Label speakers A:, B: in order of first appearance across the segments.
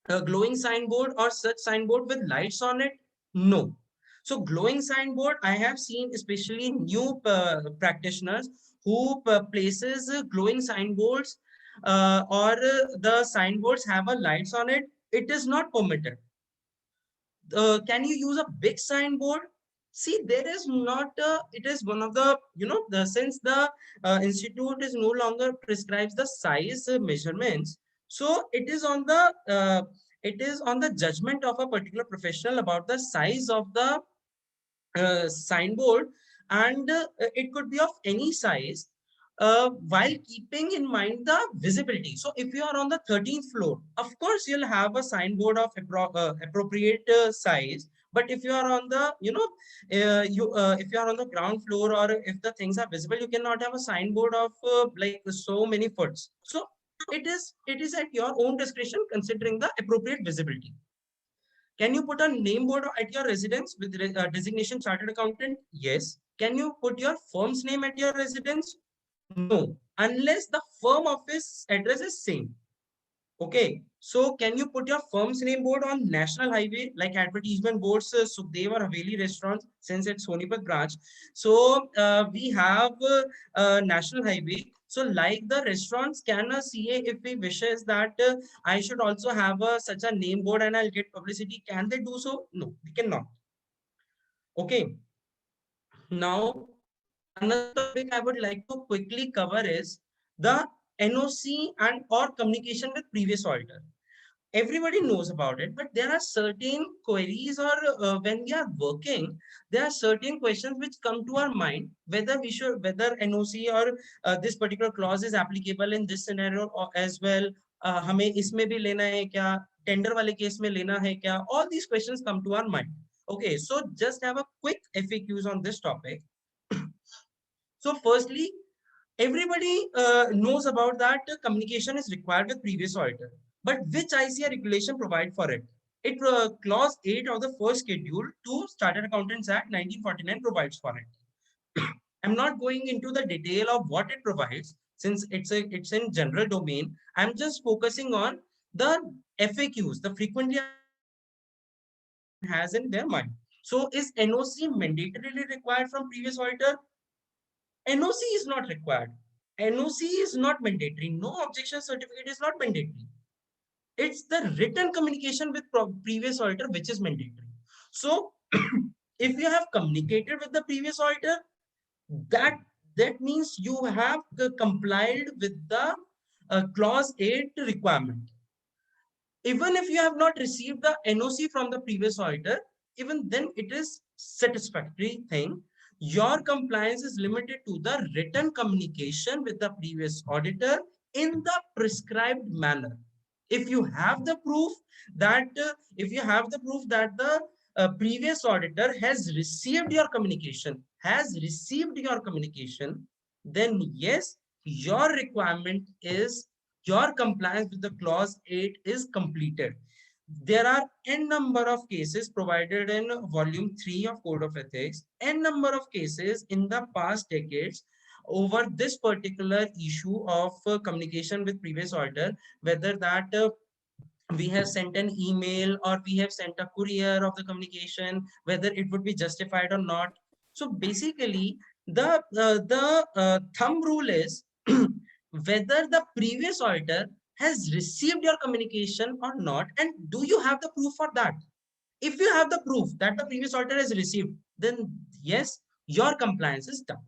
A: a glowing signboard or such signboard with lights on it? No. So glowing signboard, I have seen especially new practitioners who places glowing signboards or the signboards have a lights on it. It is not permitted. Can you use a big signboard? See, there is not it is one of the, the since the institute is no longer prescribes the size measurements, so it is on the judgment of a particular professional about the size of the signboard, and it could be of any size, while keeping in mind the visibility. So if you are on the 13th floor, of course you'll have a signboard of appropriate size. But if you are on the, you if you are on the ground floor, or if the things are visible, you cannot have a signboard of like so many foots. So it is at your own discretion, considering the appropriate visibility. Can you put a name board at your residence with designation chartered accountant? Yes. Can you put your firm's name at your residence? No, unless the firm office address is same. Okay, so can you put your firm's name board on national highway like advertisement boards, Sukhdev or Haveli restaurants, since it's Sonipat branch? So we have national highway. So like the restaurants can a CA, if he wishes that I should also have such a name board and I'll get publicity, can they do so? No, they cannot. Okay, now another topic I would like to quickly cover is the NOC and or communication with previous auditor. Everybody knows about it, but there are certain queries, or when we are working, there are certain questions which come to our mind, whether we should, whether NOC or this particular clause is applicable in this scenario or as well. हमें इसमें भी लेना है क्या, tender वाले case में लेना है क्या? All these questions come to our mind. Okay, so just have a quick FAQs on this topic. So firstly, everybody knows about that communication is required with previous auditor, but which ICA regulation provide for it? It clause 8 of the first schedule to Chartered Accountants Act 1949 provides for it. I'm not going into the detail of what it provides, since it's in general domain. I'm just focusing on the FAQs, the frequently asked questions which everyone has in their mind. So is NOC mandatorily required from previous auditor? NOC is not required. NOC is not mandatory. No objection certificate is not mandatory. It's the written communication with previous auditor which is mandatory. So, if you have communicated with the previous auditor, that that means you have complied with the clause 8 requirement. Even if you have not received the NOC from the previous auditor, even then it is satisfactory thing. Your compliance is limited to the written communication with the previous auditor in the prescribed manner. If you have the proof that the previous auditor has received your communication, then yes, your requirement is, your compliance with the clause 8 is completed. There are n number of cases provided in volume 3 of Code of Ethics, n number of cases in the past decades over this particular issue of communication with previous auditor, whether that we have sent an email or we have sent a courier of the communication, whether it would be justified or not. So basically, the thumb rule is whether the previous auditor has received your communication or not, and do you have the proof for that? If you have the proof that the previous auditor has received, then yes, your compliance is done.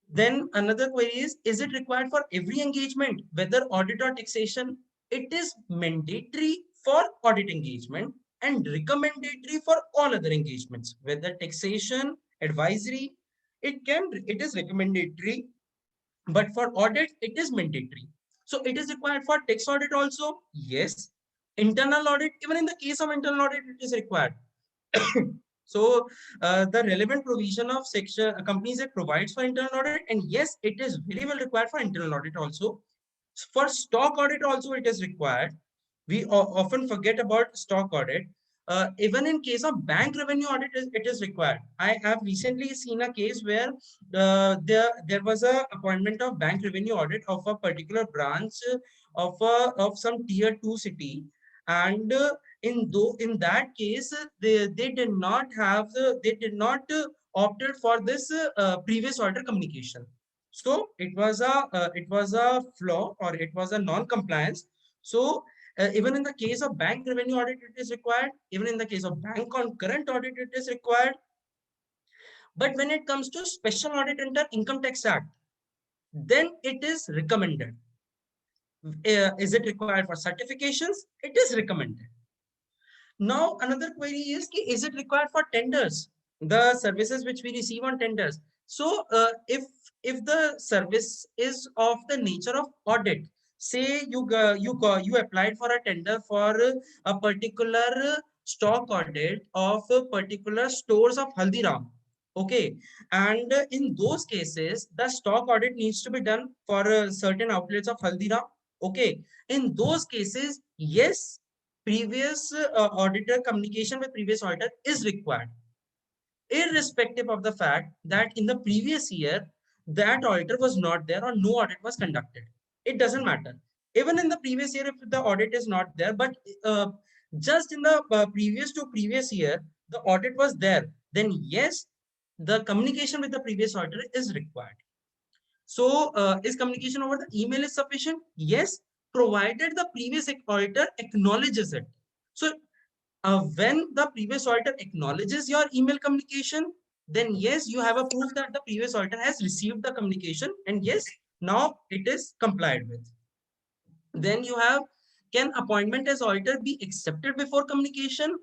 A: Then another query is it required for every engagement, whether audit or taxation? It is mandatory for audit engagement and recommendatory for all other engagements, whether taxation, advisory, it is recommendatory, but for audit, it is mandatory. So it is required for tax audit also. Yes. Internal audit, even in the case of internal audit, it is required. So the relevant provision of section Companies Act provides for internal audit, and yes, it is very well required for internal audit also. For stock audit also, it is required. We often forget about stock audit. Even in case of bank revenue audit, it is required. I have recently seen a case where there was a appointment of bank revenue audit of a particular branch of some tier 2 city, and in that case they did not have they did not opted for this previous order communication. So it was a flaw, or it was a non-compliance. So even in the case of bank revenue audit, it is required. Even in the case of bank concurrent audit, it is required. But when it comes to special audit under Income Tax Act, then it is recommended. Is it required for certifications? It is recommended. Now, another query is it required for tenders, the services which we receive on tenders? So, if the service is of the nature of audit, say you applied for a tender for a particular stock audit of particular stores of Haldiram. Okay, and in those cases, the stock audit needs to be done for certain outlets of Haldiram. Okay, in those cases, yes, previous auditor communication with previous auditor is required, irrespective of the fact that in the previous year that auditor was not there or no audit was conducted. It doesn't matter. Even in the previous year, if the audit is not there, but just in the previous to previous year, the audit was there, then yes, the communication with the previous auditor is required. So, is communication over the email is sufficient? Yes, provided the previous auditor acknowledges it. So, when the previous auditor acknowledges your email communication, then yes, you have a proof that the previous auditor has received the communication, and yes, now it is complied with. Then you have, can appointment as auditor be accepted before communication?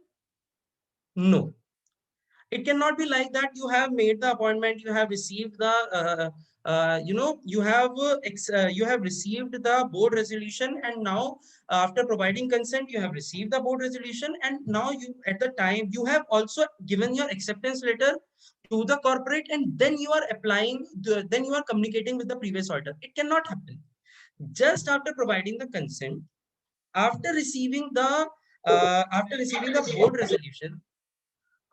A: No. It cannot be like that. You have made the appointment, you have received the you have received the board resolution, and now after providing consent, you have received the board resolution, and now you, at the time, you have also given your acceptance letter to the corporate, and then you are then you are communicating with the previous auditor. It cannot happen. Just after providing the consent, after receiving the board resolution,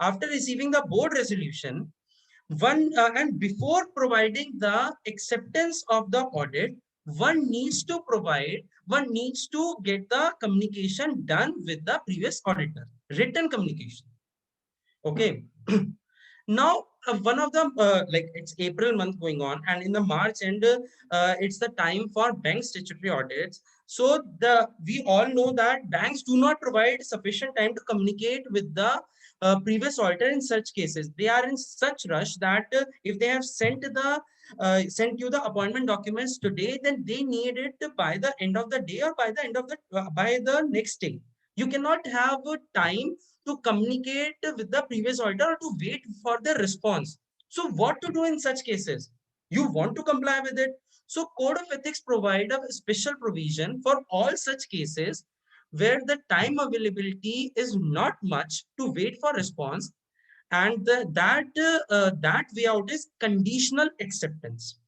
A: after receiving the board resolution, and before providing the acceptance of the audit, one needs to get the communication done with the previous auditor, written communication. Okay. Now, one of the like, it's April month going on, and in the March end, it's the time for bank statutory audits. So we all know that banks do not provide sufficient time to communicate with the previous auditor. In such cases, they are in such rush that if they have sent you the appointment documents today, then they need it by the end of the day, or by the end of the by the next day. You cannot have time to communicate with the previous auditor or to wait for the response. So what to do in such cases? You want to comply with it. So Code of Ethics provide a special provision for all such cases where the time availability is not much to wait for response, and that way out is conditional acceptance,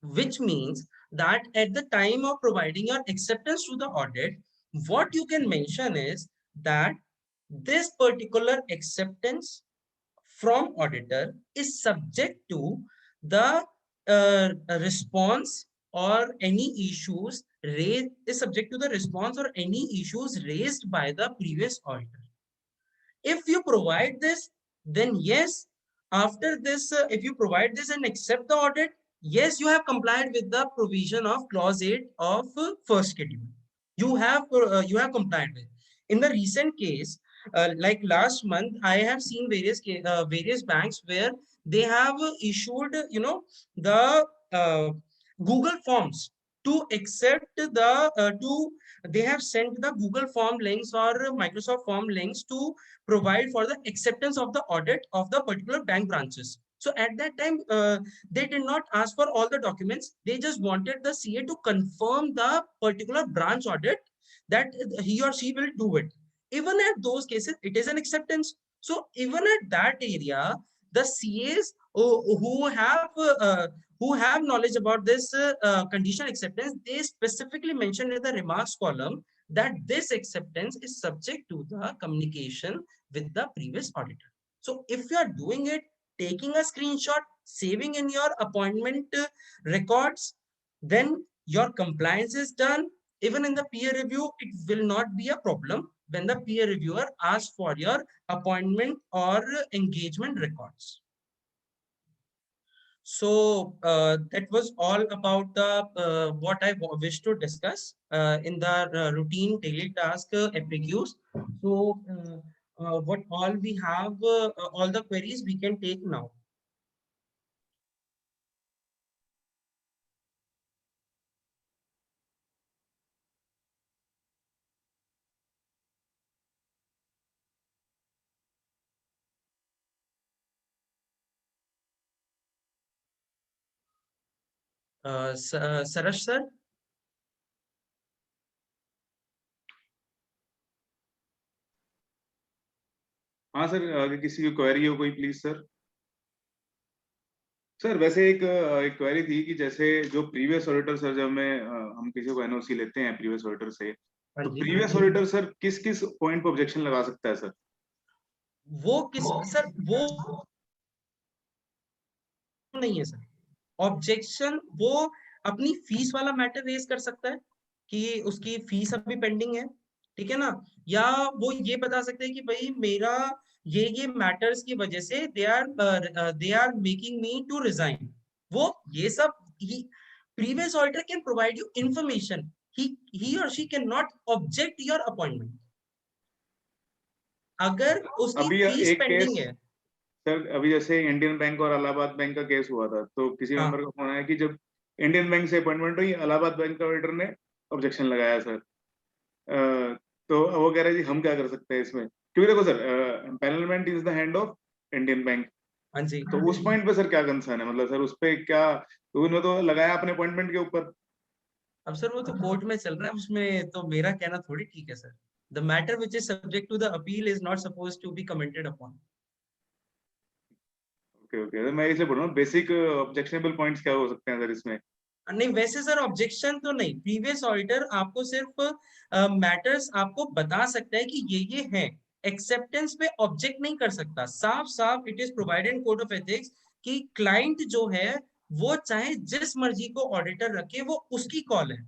A: which means that at the time of providing your acceptance to the audit, what you can mention is that this particular acceptance from auditor is subject to the response or any issues raised, is subject to the response or any issues raised by the previous auditor. If you provide this, then yes, after this, if you provide this and accept the audit, yes, you have complied with the provision of clause 8 of first schedule. You have complied with. In the recent case, like last month, I have seen various banks where they have issued, the Google Forms to accept the they have sent the Google Form links or Microsoft Form links to provide for the acceptance of the audit of the particular bank branches. So at that time, they did not ask for all the documents. They just wanted the CA to confirm the particular branch audit that he or she will do it. Even at those cases, it is an acceptance. So even at that area, the CAs who have knowledge about this conditional acceptance, they specifically mentioned in the remarks column that this acceptance is subject to the communication with the previous auditor. So if you are doing it, taking a screenshot, saving in your appointment records, then your compliance is done. Even in the peer review, it will not be a problem when the peer reviewer asks for your appointment or engagement records. So that was all about the what I wish to discuss in the routine daily task FAQs. So what all we have, all the queries we can take now. Sarash sir.
B: हाँ sir, अगर किसी की query हो कोई, please sir. Sir वैसे एक query थी कि जैसे जो प्रीवियस ऑडिटर सर, जब हम किसी को एनओसी लेते हैं प्रीवियस ऑडिटर से, तो प्रीवियस ऑडिटर सर किस किस पॉइंट पर ऑब्जेक्शन लगा सकता है सर?
A: वो किस सर, वो नहीं है सर ऑब्जेक्शन। वो अपनी फीस वाला मैटर रेज कर सकता है कि उसकी फीस अभी पेंडिंग है, ठीक है ना, या वो ये बता सकते हैं कि भाई मेरा ये मैटर्स की वजह से they are making me to resign. वो ये सब previous auditor can provide you information, he or she cannot object your appointment अगर उसकी
B: अभी
A: फीस
B: एक
A: पेंडिंग
B: केस
A: है।
B: सर, अभी जैसे इंडियन बैंक और इलाहाबाद बैंक का केस हुआ था, तो किसी
A: हाँ
B: मेंबर का फोन आया कि जब इंडियन बैंक से अपॉइंटमेंट हुई, इलाहाबाद बैंक का ऑडिटर ने ऑब्जेक्शन लगाया सर। तो वो कह रहे हैं जी हम क्या कर सकते हैं इसमें, क्योंकि देखो sir, empanelment is the hand of Indian bank.
A: हाँ जी।
B: तो उस पॉइंट पे सर क्या कंसर्न है, मतलब सर उस पे क्या, तो उन्होंने तो लगाया अपने अपॉइंटमेंट के ऊपर।
A: अब सर वो तो कोर्ट में चल रहा है, उसमें तो मेरा कहना थोड़ी ठीक है sir. The matter which is subject to the appeal is not suppose to be commented upon.
B: Okay okay, तो मैं इसलिए बोल रहा हूँ बेसिक ऑब्जेक्शनेबल पॉइंट्स क्या हो सकते हैं सर इसमें?
A: नहीं वैसे सर ऑब्जेक्शन तो नहीं, प्रीवियस ऑडिटर आपको सिर्फ मैटर्स आपको बता सकता है कि ये है, एक्सेप्टेंस पे ऑब्जेक्ट नहीं कर सकता। साफ साफ it is provided in code of ethics कि क्लाइंट जो है वो चाहे जिस मर्जी को ऑडिटर रखे, वो उसकी कॉल है।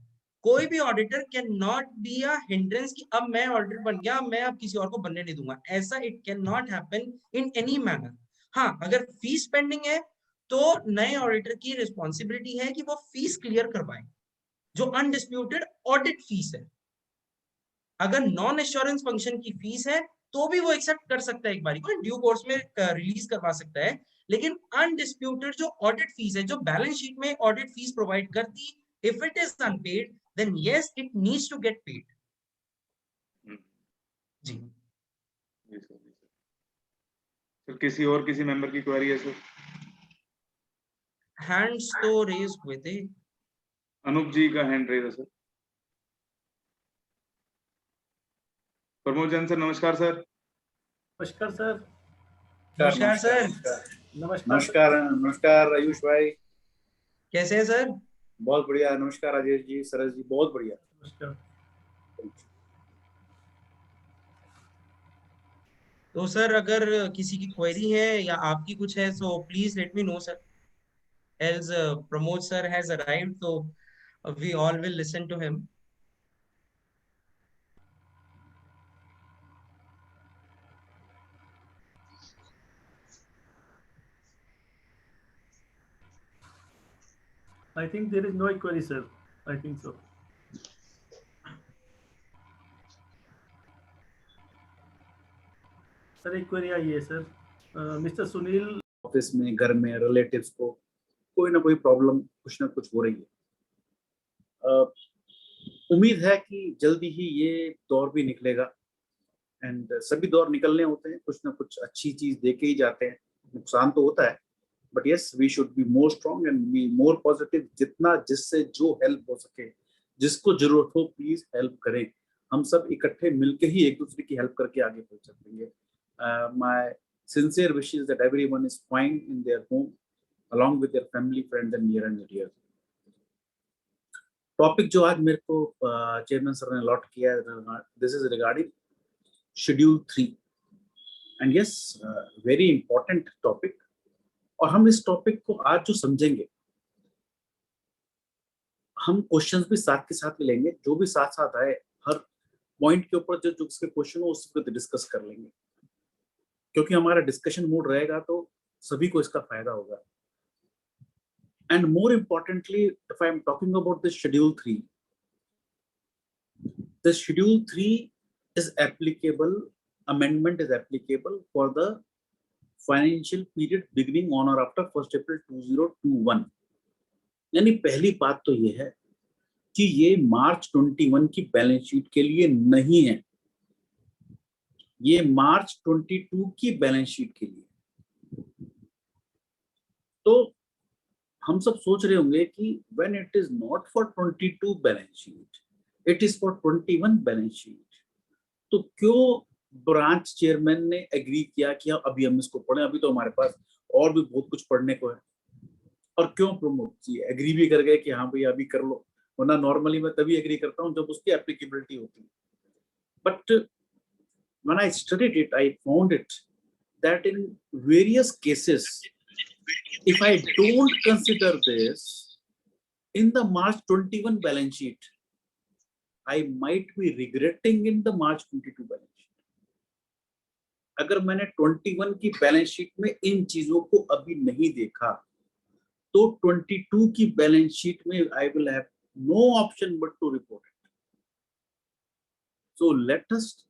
A: कोई भी auditor can not be a hindrance कि अब मैं ऑडिटर बन गया, मैं अब किसी और को बनने नहीं दूंगा, ऐसा it can not happen in any manner. हाँ अगर फीस पेंडिंग है तो नए ऑडिटर की रिस्पॉन्सिबिलिटी है कि वो फीस क्लियर करवाएं, जो अनडिस्प्यूटेड ऑडिट फीस है। अगर नॉन एश्योरेंस फंक्शन की फीस है तो भी वो एक्सेप्ट कर सकता है, एक बारी को ड्यू कोर्स में रिलीज करवा सकता है। लेकिन अनडिस्प्यूटेड जो ऑडिट फीस है, जो बैलेंस शीट में ऑडिट फीस प्रोवाइड करती, if it is unpaid then yes it needs to get paid. जी
B: जी सर, जी सर। सर किसी और किसी मेंबर की क्वेरी है सर?
A: हैंड्स तो रेज हुए थे।
B: अनूप जी का हैंड रेज है सर। प्रमोद जैन सर, नमस्कार सर।
C: नमस्कार सर।
A: नमस्कार सर।
C: नमस्कार नमस्कार आयुष भाई,
A: कैसे हैं सर?
C: बहुत बढ़िया। नमस्कार राजेश जी, सरस जी, बहुत बढ़िया। नमस्कार।
A: तो सर अगर किसी की क्वेरी है या आपकी कुछ है so please let me know sir. As Pramod sir has arrived, so we all will listen to him.
D: I think there is no query, sir. I think so. Sir एक query आई है sir, mister Sunil
C: office में, घर में, relatives को कोई ना कोई problem कुछ ना कुछ हो रही है। उम्मीद है कि जल्दी ही ये दौर भी निकलेगा, एंड सभी दौर निकलने होते हैं, कुछ ना कुछ अच्छी चीज दे के ही जाते हैं। नुकसान तो होता है, but yes we should be more strong and be more positive. जितना जिससे जो हेल्प हो सके, जिसको जरूरत हो प्लीज हेल्प करें। हम सब इकट्ठे मिलके ही एक दूसरे की हेल्प करके आगे बढ़ सकेंगे। My sincere wishes that everyone is fine in their home along with their family, friends and near and dear. Topic जो आज मेरे को चेयरमैन सर ने अलॉट किया है, this is regarding schedule 3 and yes very important topic. और हम इस टॉपिक को आज जो समझेंगे, हम क्वेश्चंस भी साथ के साथ लेंगे, जो भी साथ साथ आए हर पॉइंट के ऊपर जो जो उसके क्वेश्चन हो उस पर डिस्कस कर लेंगे, क्योंकि हमारा डिस्कशन मूड रहेगा तो सभी को इसका फायदा होगा. And more importantly, if I am talking about the schedule 3, the schedule 3 is applicable, amendment is applicable for the financial period beginning on or after 1st April 2021. यानी पहली बात तो ये है कि ये मार्च 21 की बैलेंस शीट के लिए नहीं है, ये मार्च 22 की बैलेंस शीट के लिए. तो हम सब सोच रहे होंगे कि when it is not for 22 balance sheet, it is for 21 balance sheet, तो क्यों ब्रांच चेयरमैन ने एग्री किया कि अभी हम इसको पढ़ें, अभी तो हमारे पास और भी बहुत कुछ पढ़ने को है. और क्यों प्रमोद जी एग्री भी कर गए कि हाँ भैया अभी कर लो, वरना नॉर्मली मैं तभी एग्री करता हूँ जब उसकी एप्लीकेबिलिटी होती है. But when I studied it, I found it that in various cases, if I don't consider this in the March 21 balance sheet, I might be regretting in the March 22 balance sheet. अगर मैंने 21 की balance sheet में इन चीजों को अभी नहीं देखा, तो 22 की बैलेंस शीट में I will have no option but to report it. So let us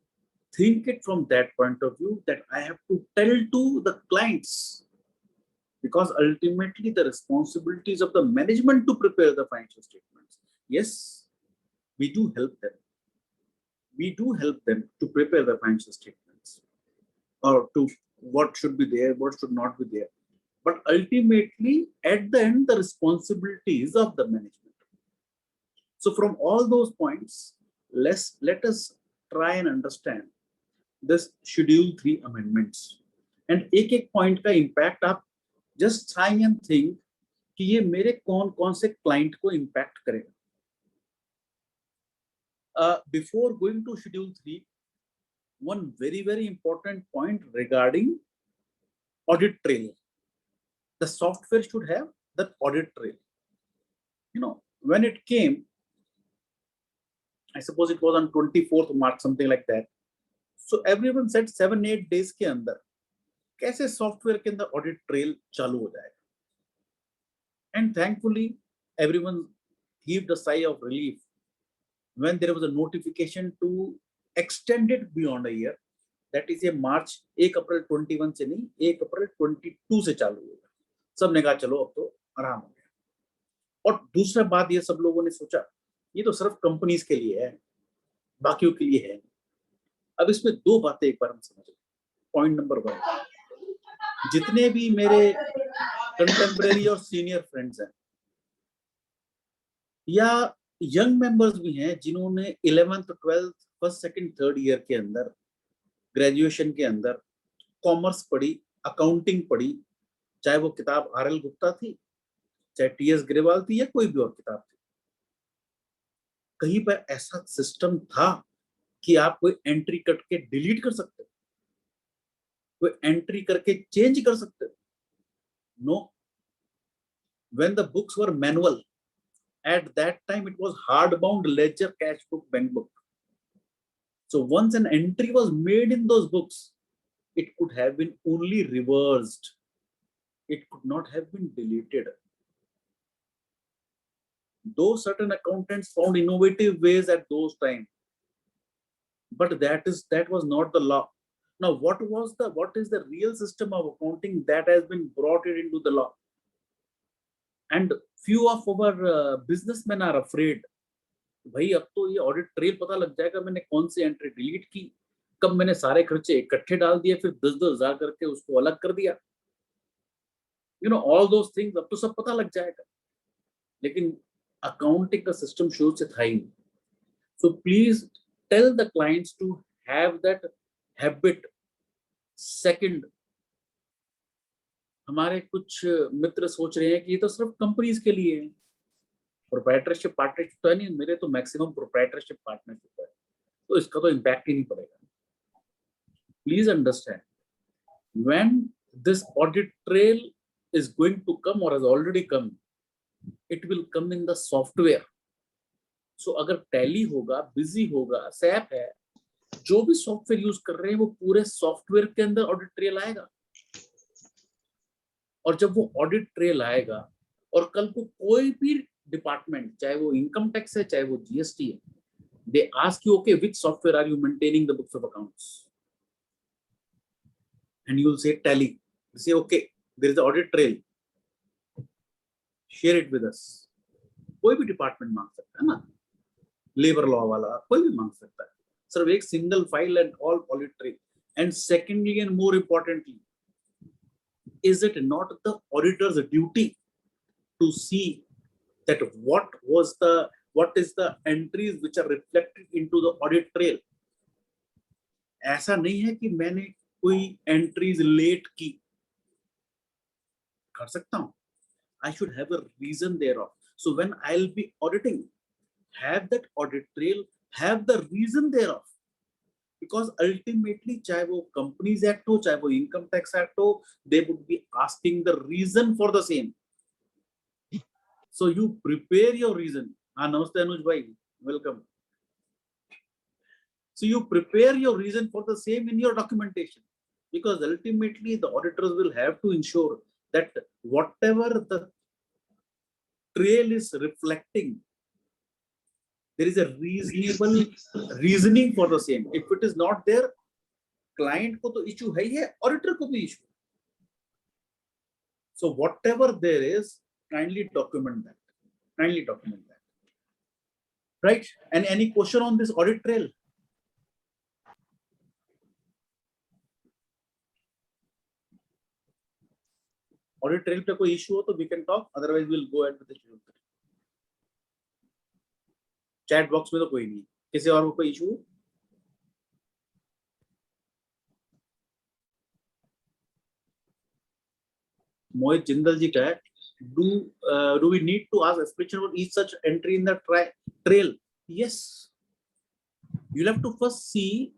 C: think it from that point of view, that I have to tell to the clients, because ultimately the responsibilities of the management to prepare the financial statements. Yes, we do help them. We do help them to prepare the financial statements, or to what should be there, what should not be there. But ultimately, at the end, the responsibility is of the management. So from all those points, let us try and understand this Schedule 3 amendments. And एक point का impact आप just try and think कि ये मेरे कौन से client को impact करेगा. Before going to Schedule 3, one very important point regarding audit trail. The software should have the audit trail. You know, when it came, I suppose it was on 24th March, something like that. So everyone said 7-8 days के अंदर कैसे software के अंदर audit trail चालू हो जाएगा. And thankfully, everyone heaved a sigh of relief when there was a notification to extend it beyond a year. That is, ये मार्च 1 अप्रैल 21 से नहीं, 1 अप्रैल 22 से चालू होगा. सबने कहा चलो अब तो आराम हो गया. और दूसरा बात, ये सब लोगों ने सोचा ये तो सिर्फ कंपनीज के लिए है, बाकियों के लिए है. अब इसमें दो बातें एक बार हम समझें. पॉइंट नंबर 1, जितने भी मेरे कंटेम्परेरी और सीनियर फ्रेंड्स हैं या यंग मेंबर्स भी हैं जिन्होंने 11th 12th 1st 2nd 3rd year के अंदर ग्रेजुएशन के अंदर कॉमर्स पढ़ी, अकाउंटिंग पढ़ी, चाहे वो किताब आर.एल. गुप्ता थी, चाहे टी.एस. ग्रेवाल थी या कोई भी और किताब थी, कहीं पर ऐसा सिस्टम था कि आप कोई एंट्री करके डिलीट कर सकते हो, कोई एंट्री करके चेंज कर सकते हो? No. When the books were manual, at that time it was hardbound ledger, cash book, bank book. So once an entry was made in those books, it could have been only reversed. It could not have been deleted. Though certain accountants found innovative ways at those times, but that was not the law. Now, what is the real system of accounting that has been brought it into the law? And few of our businessmen are afraid. भाई अब तो ये audit trail पता लग जाएगा, मैंने कौन सी entry delete की, कब मैंने सारे खर्चे इकट्ठे डाल दिए, फिर 10-10 हजार करके उसको अलग कर दिया. You know, all those things अब तो सब पता लग जाएगा. लेकिन अकाउंटिंग का सिस्टम शुरू से था ही नहीं. So please tell the clients to have that habit. Second, हमारे कुछ मित्र सोच रहे हैं कि ये तो सिर्फ कंपनीज के लिए है, प्रोप्राइटरशिप पार्टनरशिप तो है नहीं. मेरे तो मैक्सिमम प्रोप्राइटरशिप पार्टनरशिप है, तो इसका तो इम्पैक्ट ही नहीं पड़ेगा. Please understand, when this audit trail is going to come or has already come, it will come in the software. सो अगर टैली होगा, बिजी होगा, सैप है, जो भी सॉफ्टवेयर यूज कर रहे हैं वो पूरे सॉफ्टवेयर के अंदर ऑडिट ट्रेल आएगा। और जब वो ऑडिट ट्रेल आएगा और कल को कोई भी डिपार्टमेंट, चाहे वो इनकम टैक्स है, चाहे वो जीएसटी है, they ask you, okay, which software are you maintaining the books of accounts, and you will say Tally, say okay there is the audit trail, share it with us. कोई भी department मांग सकता है ना, labour law वाला कोई भी मांग सकता है, सिर्फ एक single file and all audit trail. And secondly and more importantly, is it not the auditor's duty to see that what is the entries which are reflected into the audit trail? ऐसा नहीं है कि मैंने कोई entries late की, कर सकता हूं, I should have a reason thereof. So when I'll be auditing, have that audit trail, have the reason thereof. Because ultimately, चाहे वो कंपनीज एक्ट हो, चाहे वो इनकम टैक्स एक्ट हो, they would be asking the reason for the same. So you prepare your reason. नमस्ते अनुज भाई, welcome. So you prepare your reason for the same in your documentation, because ultimately the auditors will have to ensure that whatever the trail is reflecting, there is a reasonable reasoning for the same. If it is not there, client को तो issue है ही है, auditor को भी issue. So whatever there is, kindly document that. Kindly document that. Right? And any question on this audit trail? Audit trail पे कोई issue हो तो we can talk. Otherwise, we'll go ahead with the schedule. Chat box में तो कोई नहीं, किसी और को कोई इशू? मोहित जिंदल जी का है, do we need to ask explanation for each such entry in the trail? Yes, you'll have to first see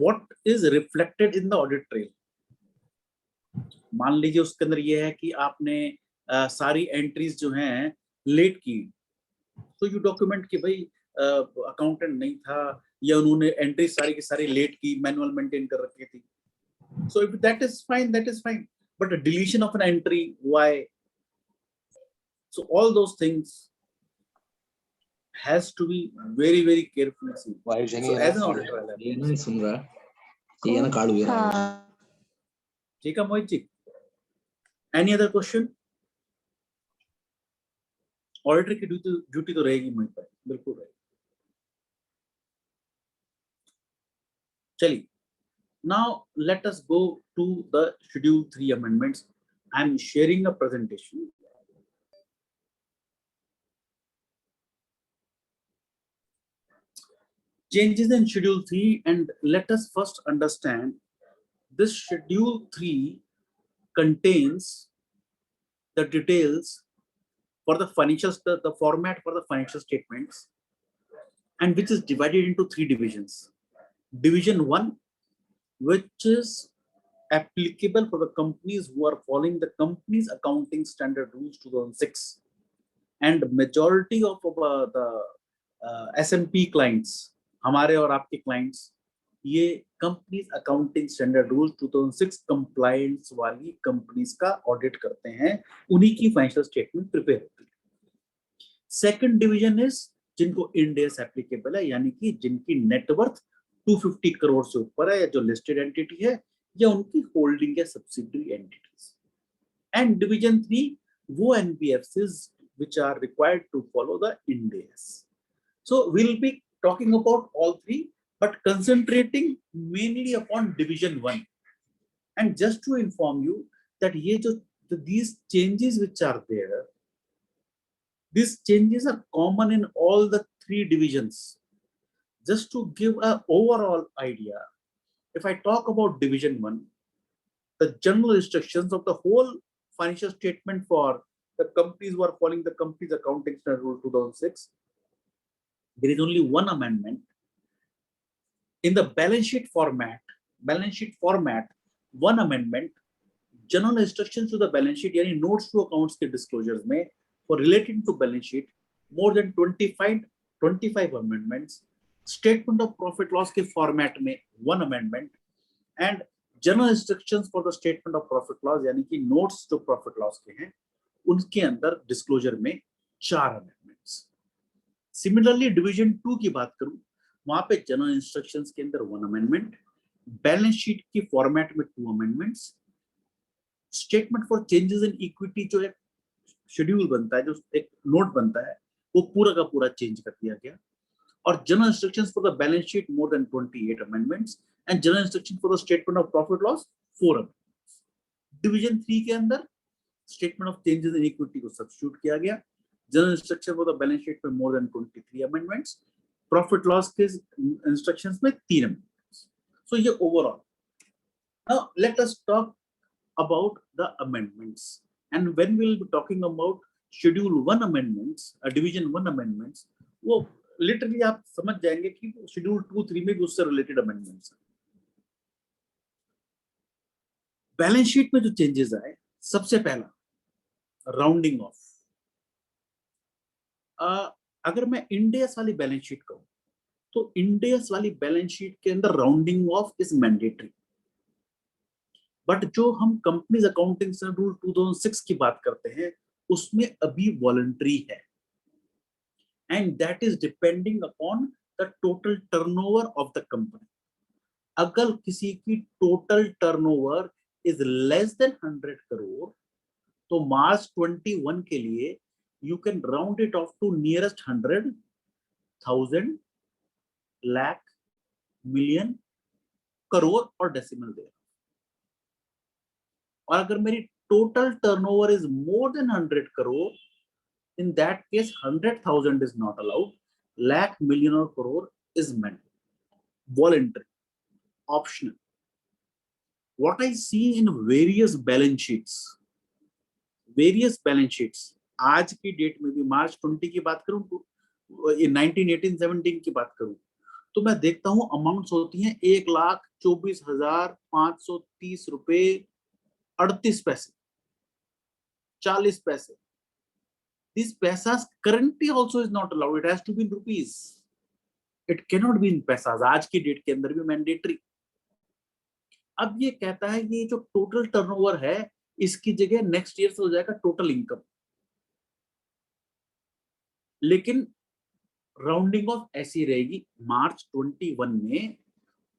C: what is reflected in the audit trail. मान लीजिए उसके अंदर ये है कि आपने सारी एंट्रीज जो हैं लेट की, तो यू डॉक्यूमेंट कि भाई अकाउंटेंट नहीं था या उन्होंने एंट्री सारी की सारी लेट की, मैनुअल मेंटेन कर रखी थी. So if that is fine, that is fine, but deletion of an entry, why? So all those things has to be very very carefully seen. So as an auditor
E: ये नहीं सुन रहा, ये ना काढ़ हुई रहा.
C: ठीक है Mohit ji, any other question? Auditor की ड्यूटी तो रहेगी मोहित भाई, बिल्कुल रहेगी. चलिए, now let us go to the schedule 3 amendments. I am sharing a presentation. Changes in schedule 3, and let us first understand this schedule 3 contains the details for the financial, the format for the financial statements, and which is divided into 3 divisions. Division 1, which is applicable for the companies who are following the company's accounting standard rules 2006, and majority of the SMP clients, हमारे और आपके clients, ये companies accounting standard rules 2006 compliance वाली companies का audit करते हैं, उन्हीं की financial statement prepare होती है. Second division is जिनको Ind AS applicable है, यानी कि जिनकी net worth 250 करोड़ से ऊपर है, या जो लिस्टेड एंटिटी है, या उनकी होल्डिंग या सब्सिडियरी एंटिटीज. एंड डिवीजन 3, वो NBFCs which are required to follow the Ind AS. So we will be talking about all 3, but concentrating mainly upon division 1. And just to inform you that ये जो these changes which are there, these changes are common in all the 3 divisions. Just to give an overall idea, if I talk about division 1, the general instructions of the whole financial statement for the companies who are following the company's accounting standard rule 2006, there is only one amendment. In the balance sheet format, one amendment, general instructions to the balance sheet, yani notes to accounts ke disclosures mein, for relating to balance sheet, more than 25 25 amendments, statement of profit loss के format में 1 amendment and general instructions for the statement of profit loss यानी कि notes जो profit loss के हैं उनके अंदर disclosure में 4 अमेंडमेंट्स। सिमिलरली डिवीजन 2 की बात करूं, वहां पे जनरल इंस्ट्रक्शंस के अंदर 1 अमेंडमेंट, बैलेंस शीट की फॉर्मेट में 2 amendments, statement for changes in equity जो एक शेड्यूल बनता है, जो एक नोट बनता है, वो पूरा का पूरा चेंज कर दिया गया, और general instructions for the balance sheet more than 28 amendments and general instruction for the statement of profit loss 4 amendments. Division 3 के अंदर statement of changes in equity को सब्स्टिट्यूट किया गया, general instruction for the balance sheet में more than 23 amendments, profit loss के instructions में 3 amendments. So ये overall. Now let us talk about the amendments, and when we will be talking about schedule 1 amendments, division 1 amendments, वो literally आप समझ जाएंगे कि schedule 2, 3 में भी उससे related amendments हैं। बैलेंस शीट में जो चेंजेस आए, सबसे पहला राउंडिंग ऑफ। अगर मैं इंडियस वाली बैलेंस शीट कहूं तो इंडियस वाली बैलेंस शीट के अंदर rounding off is mandatory, but जो हम कंपनीज अकाउंटिंग स्टैंडर्ड रूल 2006 की बात करते हैं उसमें अभी वॉलंटरी है, and that is depending upon the total turnover of the company. अगर किसी की total turnover is less than 100 crore तो मार्च 21 के लिए you can round it off to nearest 100, 1000, lakh, million, crore और डेसिमल दे। और अगर मेरी total turnover is more than 100 crore, in that case 100,000 is not allowed, lakh, million और crore is mandatory, voluntary, optional. What I see in various balance sheets, आज की date में भी मार्च 20 की बात करूं तो 19, 17 की बात करूं तो मैं देखता हूं अमाउंट्स होती हैं 1,24,530 रुपए 38 पैसे, 40 पैसे। This पैसा currently also is not allowed. It has to be in rupees. It cannot be in पैसा। आज की डेट के अंदर भी मैंडेटरी। अब ये कहता है कि जो टोटल टर्नओवर है इसकी जगह नेक्स्ट ईयर से हो जाएगा टोटल इनकम, लेकिन राउंडिंग ऑफ ऐसी रहेगी, मार्च 21 में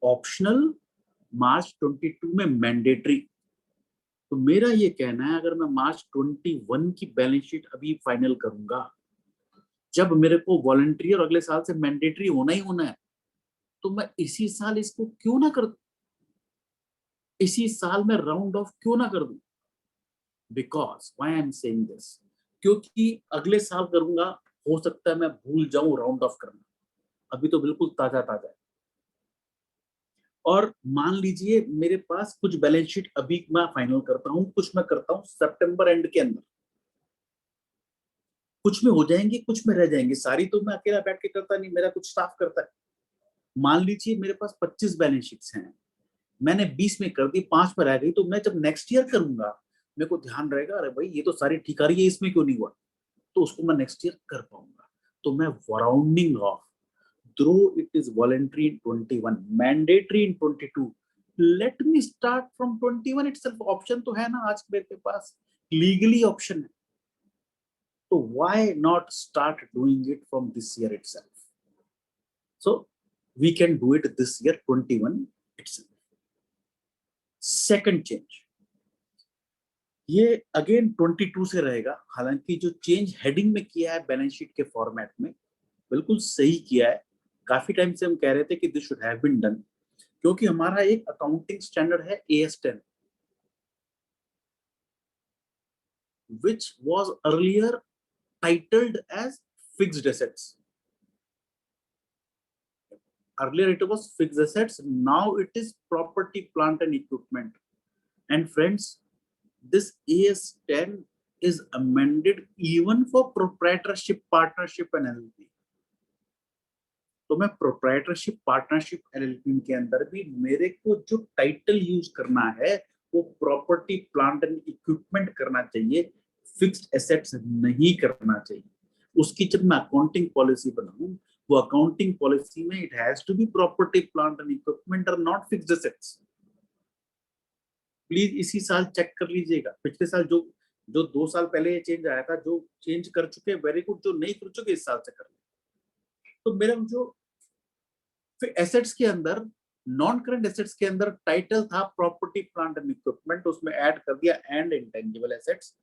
C: ऑप्शनल, मार्च 22 में मैंडेटरी। तो मेरा ये कहना है अगर मैं मार्च 21 की बैलेंस शीट अभी फाइनल करूंगा, जब मेरे को वॉलंटरी और अगले साल से मैंडेटरी होना ही होना है, तो मैं इसी साल इसको क्यों ना कर दूं, इसी साल में राउंड ऑफ क्यों ना कर दूं? Because why I am saying this, क्योंकि अगले साल करूंगा हो सकता है मैं भूल जाऊं राउंड ऑफ करना, अभी तो बिल्कुल ताजा ताजा है। और मान लीजिए मेरे पास कुछ बैलेंस शीट अभी मैं फाइनल करता हूं, कुछ मैं करता हूं सितंबर एंड के अंदर, कुछ में हो जाएंगे, कुछ में रह जाएंगे। सारी तो मैं अकेला बैठ के करता नहीं, मेरा कुछ स्टाफ करता है। मान लीजिए मेरे पास 25 बैलेंस शीट्स हैं, मैंने 20 में कर दी, 5 में रह गई, तो मैं जब नेक्स्ट ईयर करूंगा मेरे को ध्यान रहेगा अरे भाई ये तो सारी ठीक आ रही है, इसमें क्यों नहीं हुआ, तो उसको मैं नेक्स्ट ईयर कर पाऊंगा। तो मैं rounding off, though it is voluntary in 21, mandatory in 22, let me start from 21 itself. Option तो है ना आज मेरे पास, लीगली ऑप्शन है, तो why not start doing it from this year itself. So we can do it this year 21 itself. Second change, ये again 22 से रहेगा, हालांकि जो चेंज हेडिंग में किया है बैलेंस शीट के फॉर्मेट में बिल्कुल सही किया है। काफी टाइम से हम कह रहे थे कि this should have been done, क्योंकि हमारा एक अकाउंटिंग स्टैंडर्ड है AS10 which was earlier titled as fixed assets. Earlier it was fixed assets, now it is property, plant and equipment. And friends, this AS10 is amended even for proprietorship, partnership and LLP. तो मैं proprietorship, partnership, LLP के अंदर भी मेरे को जो title use करना है वो प्रॉपर्टी, प्लांट एंड इक्विपमेंट करना चाहिए, फिक्स्ड एसेट्स नहीं करना चाहिए। उसकी जब मैं अकाउंटिंग पॉलिसी बनाऊं वो अकाउंटिंग पॉलिसी में it has to be property plant and equipment are not fixed assets. Please इसी साल चेक कर लीजिएगा, पिछले साल जो 2 साल पहले ये चेंज आया था, जो चेंज कर चुके वेरी गुड, जो नहीं कर चुके इस साल से कर ले। तो मेरा जो फिर एसेट्स के अंदर, नॉन करंट एसेट्स के अंदर टाइटल था प्रॉपर्टी प्लांट एंड इक्विपमेंट, उसमें ऐड कर दिया एंड इंटेंजिबल एसेट्स,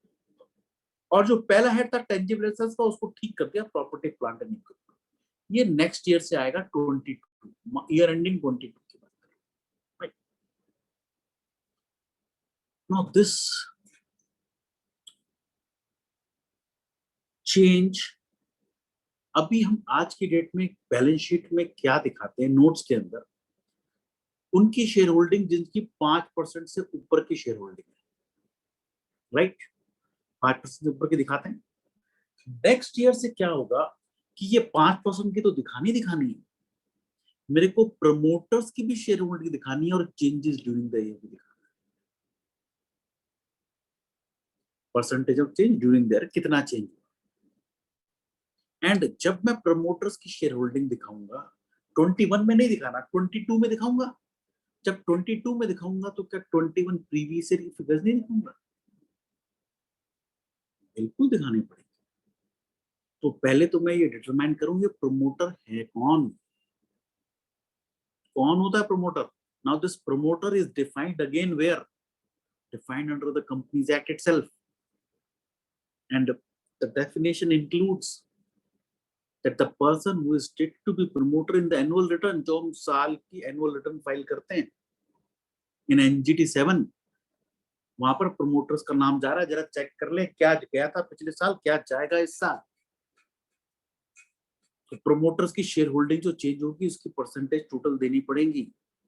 C: और जो पहला हेड था टेंजिबल एसेट्स का उसको ठीक कर दिया प्रॉपर्टी प्लांट एंड इक्विपमेंट। ये नेक्स्ट ईयर से आएगा 22 ईयर एंडिंग 22 की बात करें, राइट। नाउ दिस चेंज, अभी हम आज की डेट में बैलेंस शीट में क्या दिखाते हैं नोट्स के अंदर, उनकी शेयर होल्डिंग जिनकी 5% से ऊपर की शेयर होल्डिंग है, राइट, 5% से ऊपर की दिखाते हैं। नेक्स्ट ईयर से क्या होगा कि ये 5% की तो दिखानी है, मेरे को प्रमोटर्स की भी शेयर होल्डिंग दिखानी है और चेंजेस ड्यूरिंग द ईयर भी दिखाना है। Percentage of change during the year कितना चेंज हुआ, एंड जब मैं प्रमोटर्स की शेयर होल्डिंग दिखाऊंगा 21 में नहीं दिखाना, 22 में दिखाऊंगा। जब 22 में दिखाऊंगा तो क्या 21 प्रीवियस ईयर की फिगर्स नहीं दिखाऊंगा? बिल्कुल दिखानी पड़ेगी। तो पहले तो मैं ये डिटरमाइन करूंगी प्रमोटर है कौन होता है promoter. Now this promoter is defined again where, defined under the Companies Act itself, and the definition includes that the person who is stated to be promoter in the annual return, जो हम साल की annual return file करते हैं in NGT 7, वहां पर promoters का नाम जा रहा है, जरा चेक कर ले क्या गया था पिछले साल, क्या जाएगा इस साल। तो प्रमोटर्स की शेयर होल्डिंग जो चेंज होगी उसकी परसेंटेज टोटल देनी पड़ेगी,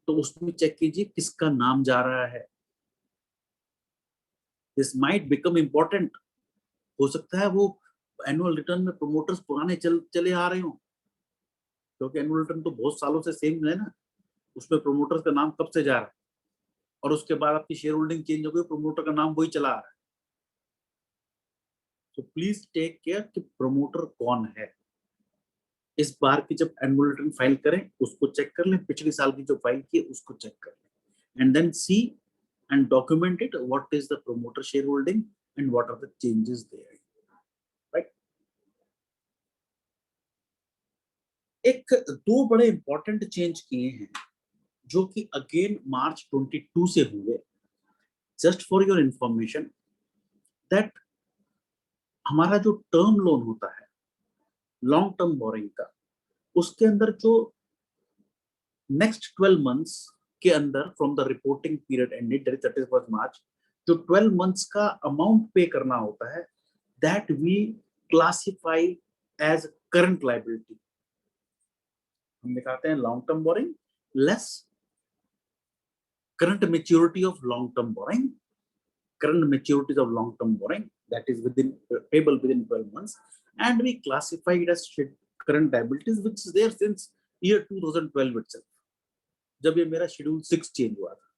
C: तो उसमें चेक कीजिए किसका नाम जा रहा है। दिस माइट बिकम इंपॉर्टेंट, हो सकता है वो एनुअल रिटर्न में प्रमोटर्स पुराने चले आ रहे हो, क्योंकि एनुअल रिटर्न तो बहुत सालों से सेम है ना, उसमें प्रमोटर्स का नाम कब से जा रहा है, और उसके बाद आपकी शेयर होल्डिंग चेंज हो गई, प्रमोटर का नाम वही चला आ रहा है। तो प्लीज टेक केयर कि प्रमोटर कौन है। इस बार की जब एनुअल रिटर्न फाइल करें उसको चेक कर लें, पिछले साल की जो फाइल की उसको चेक कर लें, and then see and document it what is the promoter share holding and what are the changes there. एक 2 बड़े इंपॉर्टेंट चेंज किए हैं जो कि अगेन मार्च 22 से हुए। Just for your information that हमारा जो टर्म लोन होता है लॉन्ग टर्म बोरिंग का, उसके अंदर जो नेक्स्ट 12 मंथ्स के अंदर from the reporting period ended 31 March, जो 12 मंथ्स का अमाउंट पे करना होता है, that we classify as current liability. हम दिखाते हैं long term borrowing less current maturity of long term borrowing, current maturities of long term borrowing that is payable within 12 months, and we classify it as current liabilities which is there since year 2012 itself, जब ये मेरा schedule 6 change हुआ था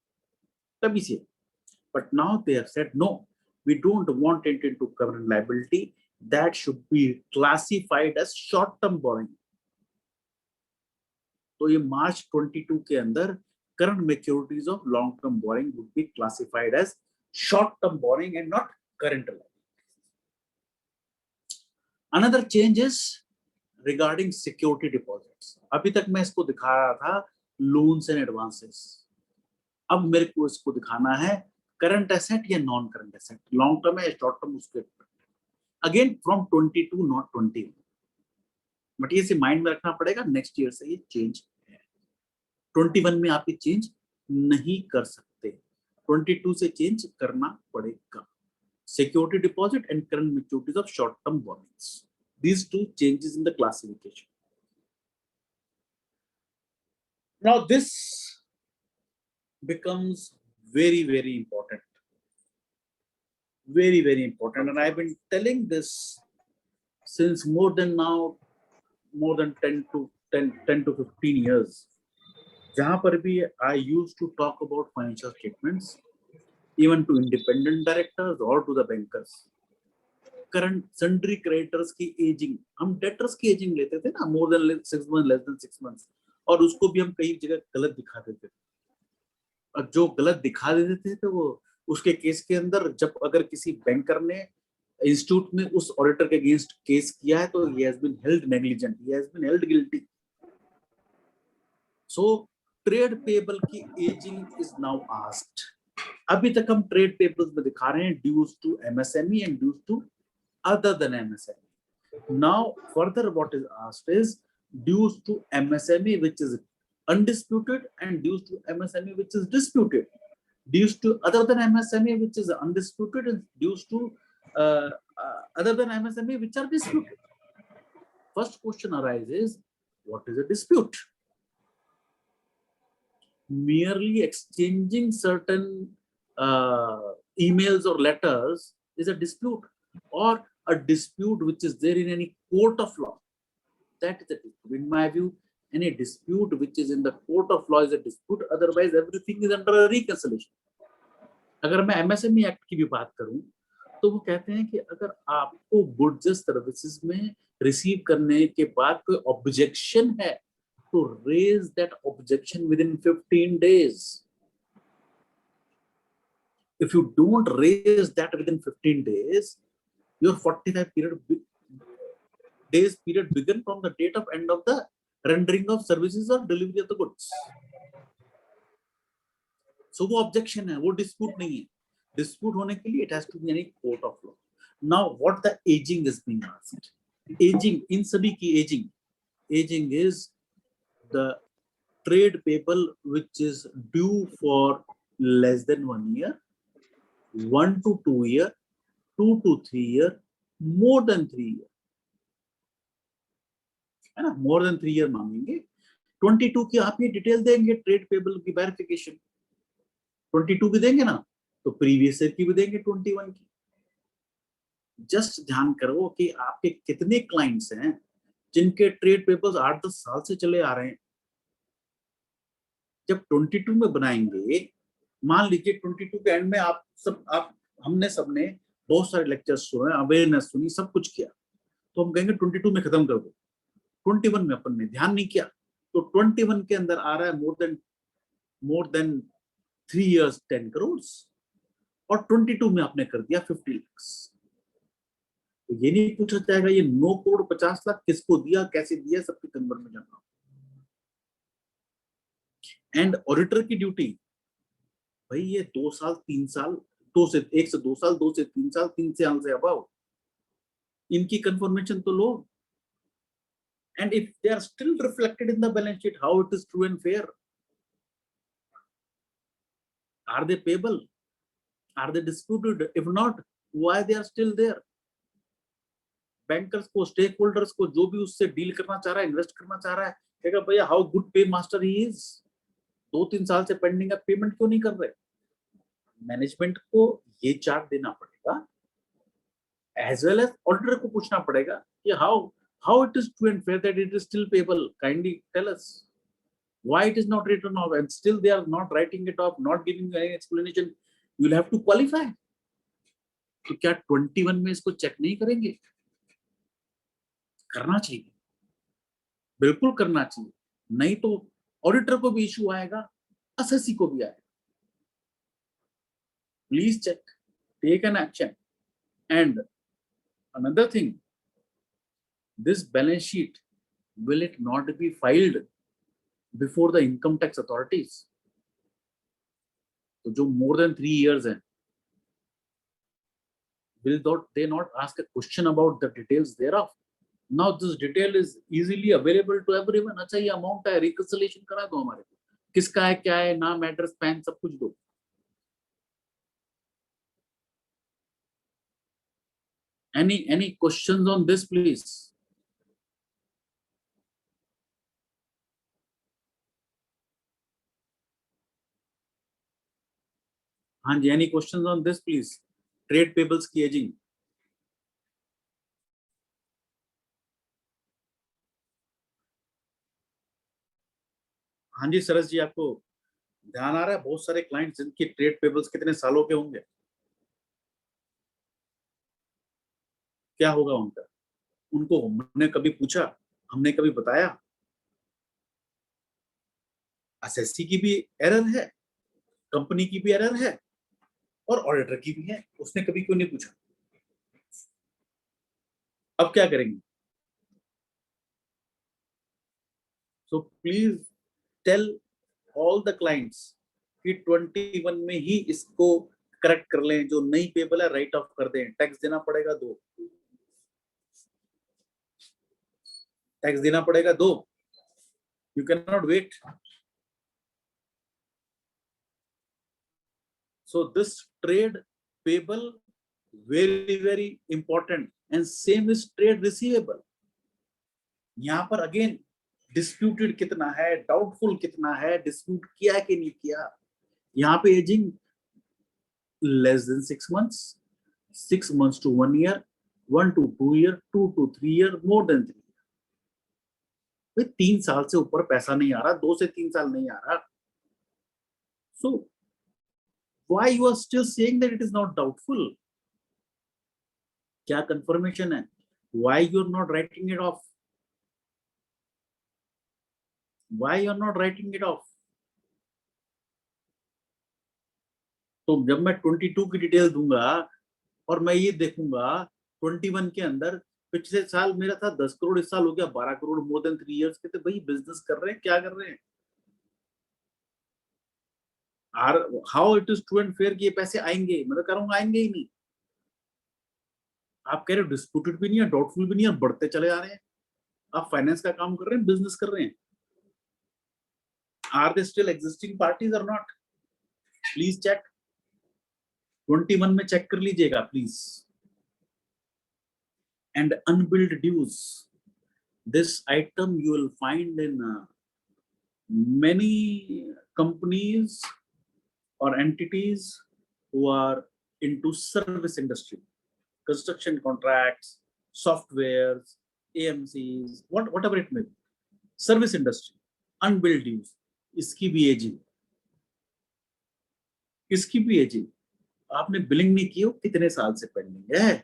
C: तभी से। but now they have said no, we don't want it into current liability, that should be classified as short term borrowing। तो ये मार्च 22 के अंदर current maturities of long term borrowing would be classified as short term borrowing and not current liabilities। Another change is regarding security deposits। अभी तक मैं इसको दिखा रहा था loans and advances, अब मेरे को इसको दिखाना है current asset या non current asset, long term है या short term, उसके again from 22 not 21, बट ये माइंड में रखना पड़ेगा नेक्स्ट ईयर से ये चेंज है। 21 में आप ये चेंज नहीं कर सकते, 22 से चेंज करना पड़ेगा। Security deposit and current मैच्योरिटीज of short term borrowings, these 2 changes in the classification। Now this becomes very important, very important, and I've been telling this since more than 10 to 15 years, जहां पर भी I used to talk about financial statements even to independent directors or to the bankers, current sundry creditors की ageing, हम debtors की ageing लेते थे ना, more than 6 month, less than 6 months, और उसको भी हम कई जगह गलत दिखा देते थे। और जो गलत दिखा देते थे तो वो उसके केस के अंदर, जब अगर किसी बैंकर ने इंस्टीट्यूट में उस ऑडिटर के अगेंस्ट केस किया है तो he has been held negligent, he has been held guilty. So trade payable की एजिंग इज नाउ आस्क्ड। अभी तक हम ट्रेड पेबल्स में दिखा रहे हैं dues to MSME and dues to other than MSME. Now further what is asked is dues to MSME which is undisputed and dues to MSME which is disputed, dues to other than MSME which is undisputed, and dues to other than MSME which are disputed. First question arises, what is a dispute? Merely exchanging certain emails or letters is a dispute, or a dispute which is there in any court of law, that is a dispute. In my view, any dispute which is in the court of law is a dispute, otherwise everything is under a reconciliation. अगर मैं MSME act की भी बात करूं तो वो कहते हैं कि अगर आपको गुड्स सर्विसेज में रिसीव करने के बाद कोई ऑब्जेक्शन है तो raise that objection within 15 days. If you don't raise that within 15 days, your 45 days period begin from the date of end of the rendering of services or delivery of the goods. So वो objection है, वो dispute नहीं है. Dispute होने के लिए it has to be any court of law. Now what the aging is being asked? Aging, इन सभी की aging is the trade payable which is due for less than 1 year, 1 to 2 year, 2 to 3 year, more than 3 year. है ना, more than 3 year मांगेंगे। 22 की आप ये detail देंगे, trade payable की वेरिफिकेशन 22 की देंगे ना, तो प्रीवियस ईयर की भी देंगे 21 की। जस्ट ध्यान करो कि आपके कितने क्लाइंट्स हैं जिनके ट्रेड पेपर्स 8-10 साल से चले आ रहे हैं। जब 22 में बनाएंगे, मान लीजिए 22 के एंड में हमने सबने बहुत सारे लेक्चर्स सुने, अवेयरनेस सुनी, सब कुछ किया, तो हम कहेंगे 22 में खत्म कर दो। 21 में अपन ने ध्यान नहीं किया तो 21 के अंदर आ रहा है मोर देन 3 years 10 crores, और 22 में आपने कर दिया 50 lakhs। तो ये नहीं पूछा जाएगा ये 9 करोड़ 50 लाख किसको दिया, कैसे दिया, सबके कन्वर्ट में जाना। एंड ऑडिटर की ड्यूटी, भाई ये 2 साल 3 साल, 1 से 2 साल, 2 से 3 साल, 3 साल से अबाव, इनकी कंफर्मेशन तो लो। And if they are still reflected in the balance sheet, how it is true and fair? Are they payable? Are they disputed? If not, why they are still there? Bankers को, stakeholders को, जो भी उससे deal करना चाह रहा है, invest करना चाह रहा है, कहेगा भैया how good pay master he is, 2-3 साल से पेंडिंग है, पेमेंट क्यों नहीं कर रहे? मैनेजमेंट को ये चार्ट देना पड़ेगा, एज वेल एज ऑडिटर को पूछना पड़ेगा कि how it is true and fair that it is still payable. Kindly tell us why it is not written off, and still they are not writing it off, not giving you any explanation. You will have to qualify. तो क्या 21 में इसको check नहीं करेंगे? करना चाहिए, बिल्कुल करना चाहिए, नहीं तो ऑडिटर को भी इशू आएगा, असेसी को भी आएगा। Please check, take an action. And another thing, this balance sheet, will it not be filed before the income tax authorities? So जो more than 3 years हैं, will they not ask a question about the details thereof? Now this detail is easily available to everyone. अच्छा ये amount है, reconciliation करा दो हमारे को, किसका है, क्या है, नाम, एड्रेस, पैन, सब कुछ दो। Any questions on this, please? हाँ जी, any questions on this, please? Trade payables की एजिंग। हाँ जी सरस जी, आपको ध्यान आ रहा है बहुत सारे क्लाइंट्स जिनकी ट्रेड पेबल्स कितने सालों के होंगे? क्या होगा उनका? उनको हमने कभी पूछा? हमने कभी बताया? एसएससी की भी एरर है, कंपनी की भी एरर है और ऑडिटर की भी है, उसने कभी क्यों नहीं पूछा? अब क्या करेंगे? So please tell all the clients कि 21 में ही इसको करेक्ट कर लें, जो नहीं पेबल है राइट ऑफ कर दें। टैक्स देना पड़ेगा 2, टैक्स देना पड़ेगा 2, you can not wait. So this trade payable very important and same is trade receivable. यहाँ पर अगेन डिस्प्यूटेड कितना है, डाउटफुल कितना है, डिस्प्यूट किया कि नहीं किया। यहाँ पे ageing less than 6 months, 6 months to 1 year, 1 to 2 year, 2 to 3 year, more than 3 year. भाई 3 साल से ऊपर पैसा नहीं आ रहा, 2 से 3 साल नहीं आ रहा। So why you are still saying that it is not doubtful? क्या confirmation है? Why you are not writing it off? Why you are not writing it off? तो जब मैं 22 की डिटेल दूंगा और मैं ये देखूंगा 21 के अंदर पिछले साल मेरा था 10 करोड़, इस साल हो गया 12 करोड़, मोर देन 3 इयर्स के, तो भाई बिजनेस कर रहे हैं, क्या कर रहे हैं? How it is true and fair कि ये पैसे आएंगे? मैं तो कह रहा हूँ आएंगे ही नहीं। आप कह रहे हो डिस्प्यूटेड भी नहीं है, डाउटफुल भी नहीं है, बढ़ते चले जा रहे हैं। आप फाइनेंस का काम कर रहे हैं, बिजनेस कर रहे हैं। Are they still existing parties और नॉट? प्लीज चेक, 21 में चेक कर लीजिएगा please. And unbilled dues, this item you will find in many companies or entities who are into service industry, construction contracts, softwares, AMCs, whatever it may be, service industry, unbilled dues, इसकी भी ageing, इसकी भी ageing. आपने billing नहीं की हो, कितने साल से पेंडिंग है?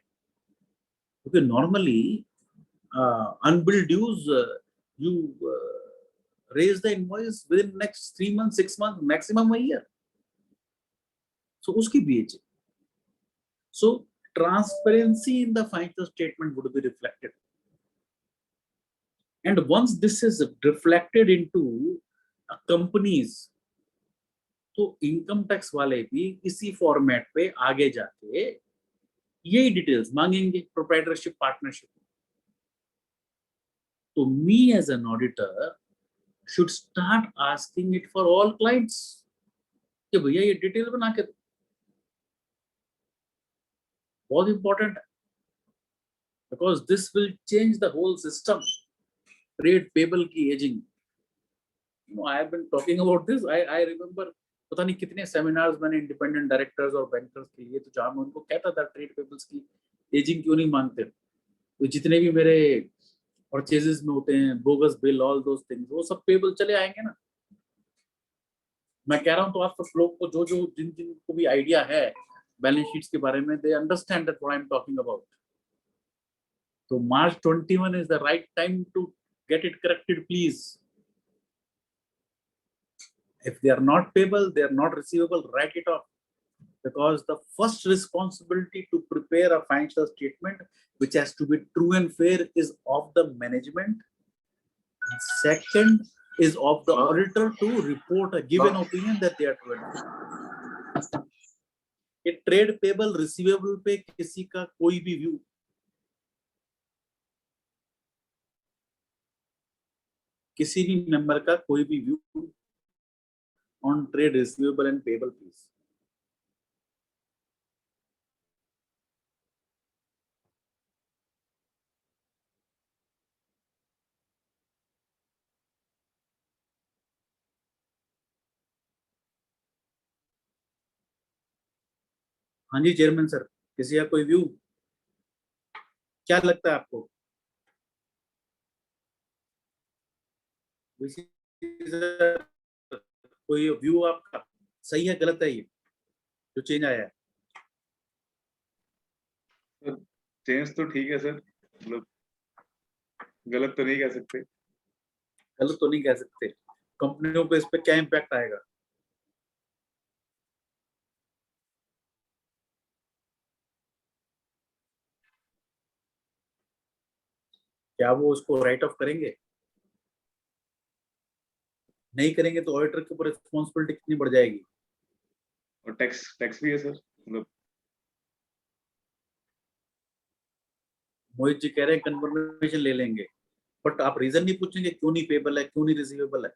C: क्योंकि normally unbilled dues you raise the invoice within next 3 months, 6 months, maximum a year. So uski bhi hai. So transparency in the financial statement would be reflected, and once this is reflected into companies, तो income tax वाले भी इसी format पे आगे जाके यही details मांगेंगे proprietorship, partnership. तो me as an auditor should start asking it for all clients कि भैया ये डिटेल बना के दो। बहुत इंपॉर्टेंट है, because this will change the whole system. Trade payable की ageing, I have been talking about this. I remember पता नहीं कितने सेमिनार्स मैंने इंडिपेंडेंट डायरेक्टर्स और बैंकर्स के लिए, तो जहां मैं उनको कहता था ट्रेड पेबल्स की एजिंग क्यों नहीं मांगते। तो जितने भी मेरे परचेजेस में होते हैं, bogus bill, all those things, वो सब पेबल चले आएंगे ना। मैं कह रहा हूँ तो आप सब लोग को जो जिन को भी आइडिया है बैलेंस शीट्स के बारे में, they understand that what I am talking about. तो March 21 is the right time to get it corrected, please. If they are not payable, they are not receivable, write it off. Because the first responsibility to prepare a financial statement, which has to be true and fair, is of the management. Second is of the auditor to report a given opinion that they are true and fair. A trade payable receivable पे किसी का कोई भी view, किसी भी member का कोई भी view on trade receivable and payable, please. हाँ जी चेयरमैन सर, किसी का कोई व्यू, क्या लगता है आपको? कोई व्यू आपका सही है, गलत है ये जो चेंज आया है?
B: चेंज तो ठीक है सर, मतलब गलत तो नहीं कह सकते।
C: गलत तो नहीं कह सकते। कंपनियों पे इस पे क्या इम्पैक्ट आएगा? क्या वो उसको राइट ऑफ करेंगे? नहीं करेंगे तो ऑडिटर के ऊपर रिस्पॉन्सिबिलिटी कितनी बढ़ जाएगी।
B: और टैक्स भी है सर, मतलब
C: मोहित जी कह रहे हैं कंफर्मेशन ले लेंगे, बट आप रीजन नहीं पूछेंगे क्यों नहीं पेबल है, क्यों नहीं रिसीवेबल है,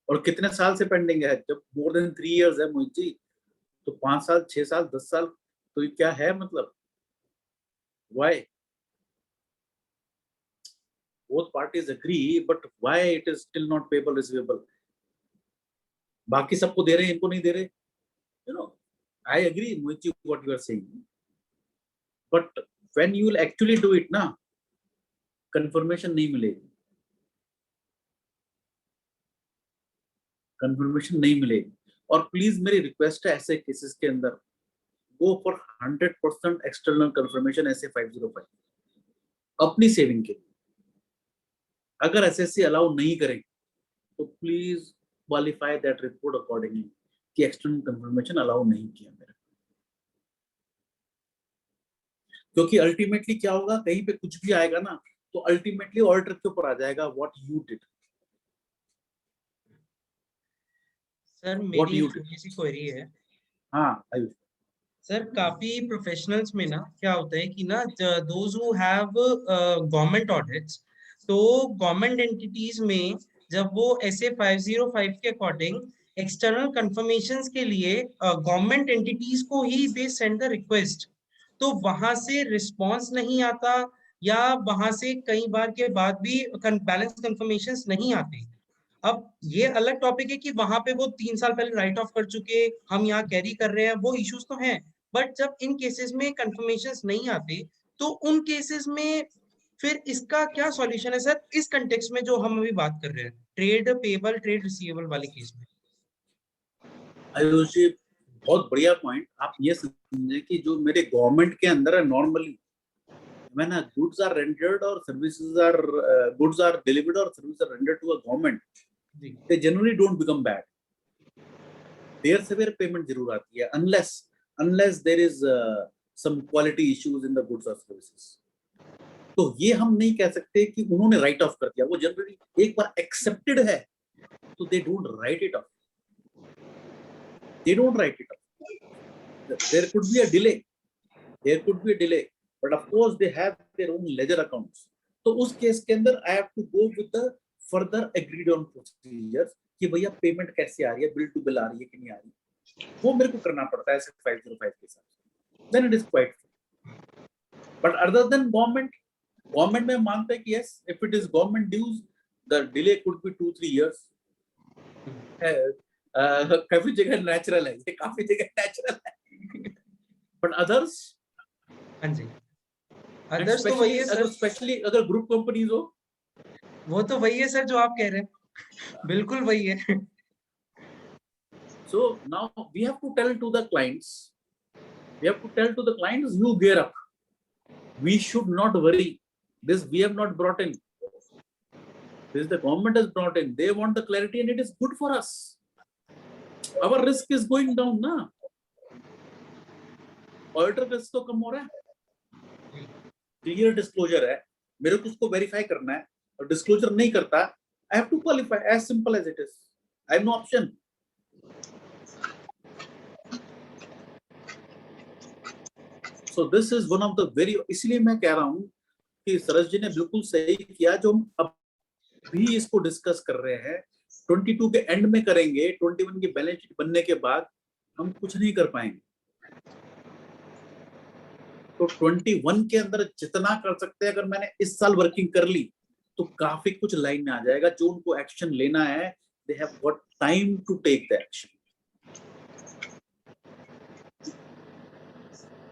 C: और कितने साल से पेंडिंग है। जब मोर देन 3 इयर्स है मोहित जी, तो 5 साल, 6 साल, 10 साल, तो ये क्या है मतलब? Why both parties agree, but why it is still not payable receivable? बाकी सबको दे रहे हैं, इनको नहीं दे रहे। You know, I agree with you what you are saying, but when you will actually do it ना, confirmation नहीं मिलेगी, confirmation नहीं मिलेगी। और प्लीज मेरी रिक्वेस्ट है ऐसे केसेस के अंदर go for 100% external confirmation ऐसे 505 अपनी सेविंग के लिए। अगर एसएससी अलाउ नहीं करें तो please qualify that report accordingly कि एक्सटर्नल कंफर्मेशन अलाउ नहीं किया मेरे, क्योंकि अल्टीमेटली क्या होगा, कहीं पे कुछ भी आएगा ना तो अल्टीमेटली ऑडिटर के ऊपर आ जाएगा what you did.
A: Sir
C: What
A: मेरी
C: you
A: एक
C: did?
A: छोटी सी क्वेरी है।
C: हाँ आयुष।
A: सर काफी प्रोफेशनल्स में ना क्या होता है कि ना those who have government audits, तो गवर्नमेंट एंटिटीज में जब वो ऐसे 505 के अकॉर्डिंग एक्सटर्नल कंफर्मेशंस के लिए गवर्नमेंट एंटिटीज को ही दे सेंड द रिक्वेस्ट, तो वहां से रिस्पांस नहीं आता, या वहां से कई बार के बाद भी बैलेंस कंफर्मेशंस नहीं आते। अब ये अलग टॉपिक है कि वहां पे वो 3 साल पहले राइट ऑफ कर चुके, हम यहाँ कैरी कर रहे हैं, वो इश्यूज तो हैं। बट जब इन केसेस में कंफर्मेशंस नहीं आते, तो उन केसेस में फिर इसका क्या सॉल्यूशन है सर, इस कंटेक्स्ट में जो हम अभी बात कर रहे हैं, ट्रेड पेबल ट्रेड रिसीवेबल वाले केस में?
C: आयुष जी बहुत बढ़िया पॉइंट। आप ये समझे कि जो मेरे गवर्नमेंट के अंदर है normally when goods are rendered or services are goods are delivered or services are rendered to a government, they generally don't become bad, देर सवेर पेमेंट जरूर आती है unless there is some quality issues in the goods or services। तो ये हम नहीं कह सकते कि उन्होंने राइट ऑफ कर दिया, वो जनरली एक बार एक्सेप्टेड है तो they don't write it off, there could be a delay, but of course they have their own ledger accounts। तो उस केस के अंदर I have to go with the further agreed on procedures कि भैया payment कैसे आ रही है, bill to bill आ रही है कि नहीं आ रही, वो मेरे को करना पड़ता है 505 के साथ, then it is quite fair। but other than government में मानते हैं कि yes, if it is government dues the delay could be 2-3 years। काफी जगह नेचुरल है, ये काफी जगह नेचुरल है, but others,
A: हाँ जी, अदर्स तो वही है सर,
C: स्पेशली अगर ग्रुप कंपनीज हो,
A: वो तो वही है सर जो आप कह रहे हैं, बिल्कुल वही है।
C: so now we have to tell to the clients, you gear up, we should not worry, this we have not brought in, this the government has brought in, they want the clarity and it is good for us, our risk is going down ना, auditor risk तो कम हो रहा है, clear disclosure है, मेरे को उसको verify करना है, और डिस्क्लोजर नहीं करता I have to qualify, as simple as it is, I have no option। so this is one of the very, इसलिए मैं कह रहा हूं कि सरस जी ने बिल्कुल सही किया, जो हम अभी इसको डिस्कस कर रहे हैं 22 के एंड में करेंगे, 21 की बैलेंस शीट बनने के बाद हम कुछ नहीं कर पाएंगे, तो 21 के अंदर जितना कर सकते हैं, अगर मैंने इस साल वर्किंग कर ली तो काफी कुछ लाइन में आ जाएगा, जो उनको एक्शन लेना है they have got time to take the action.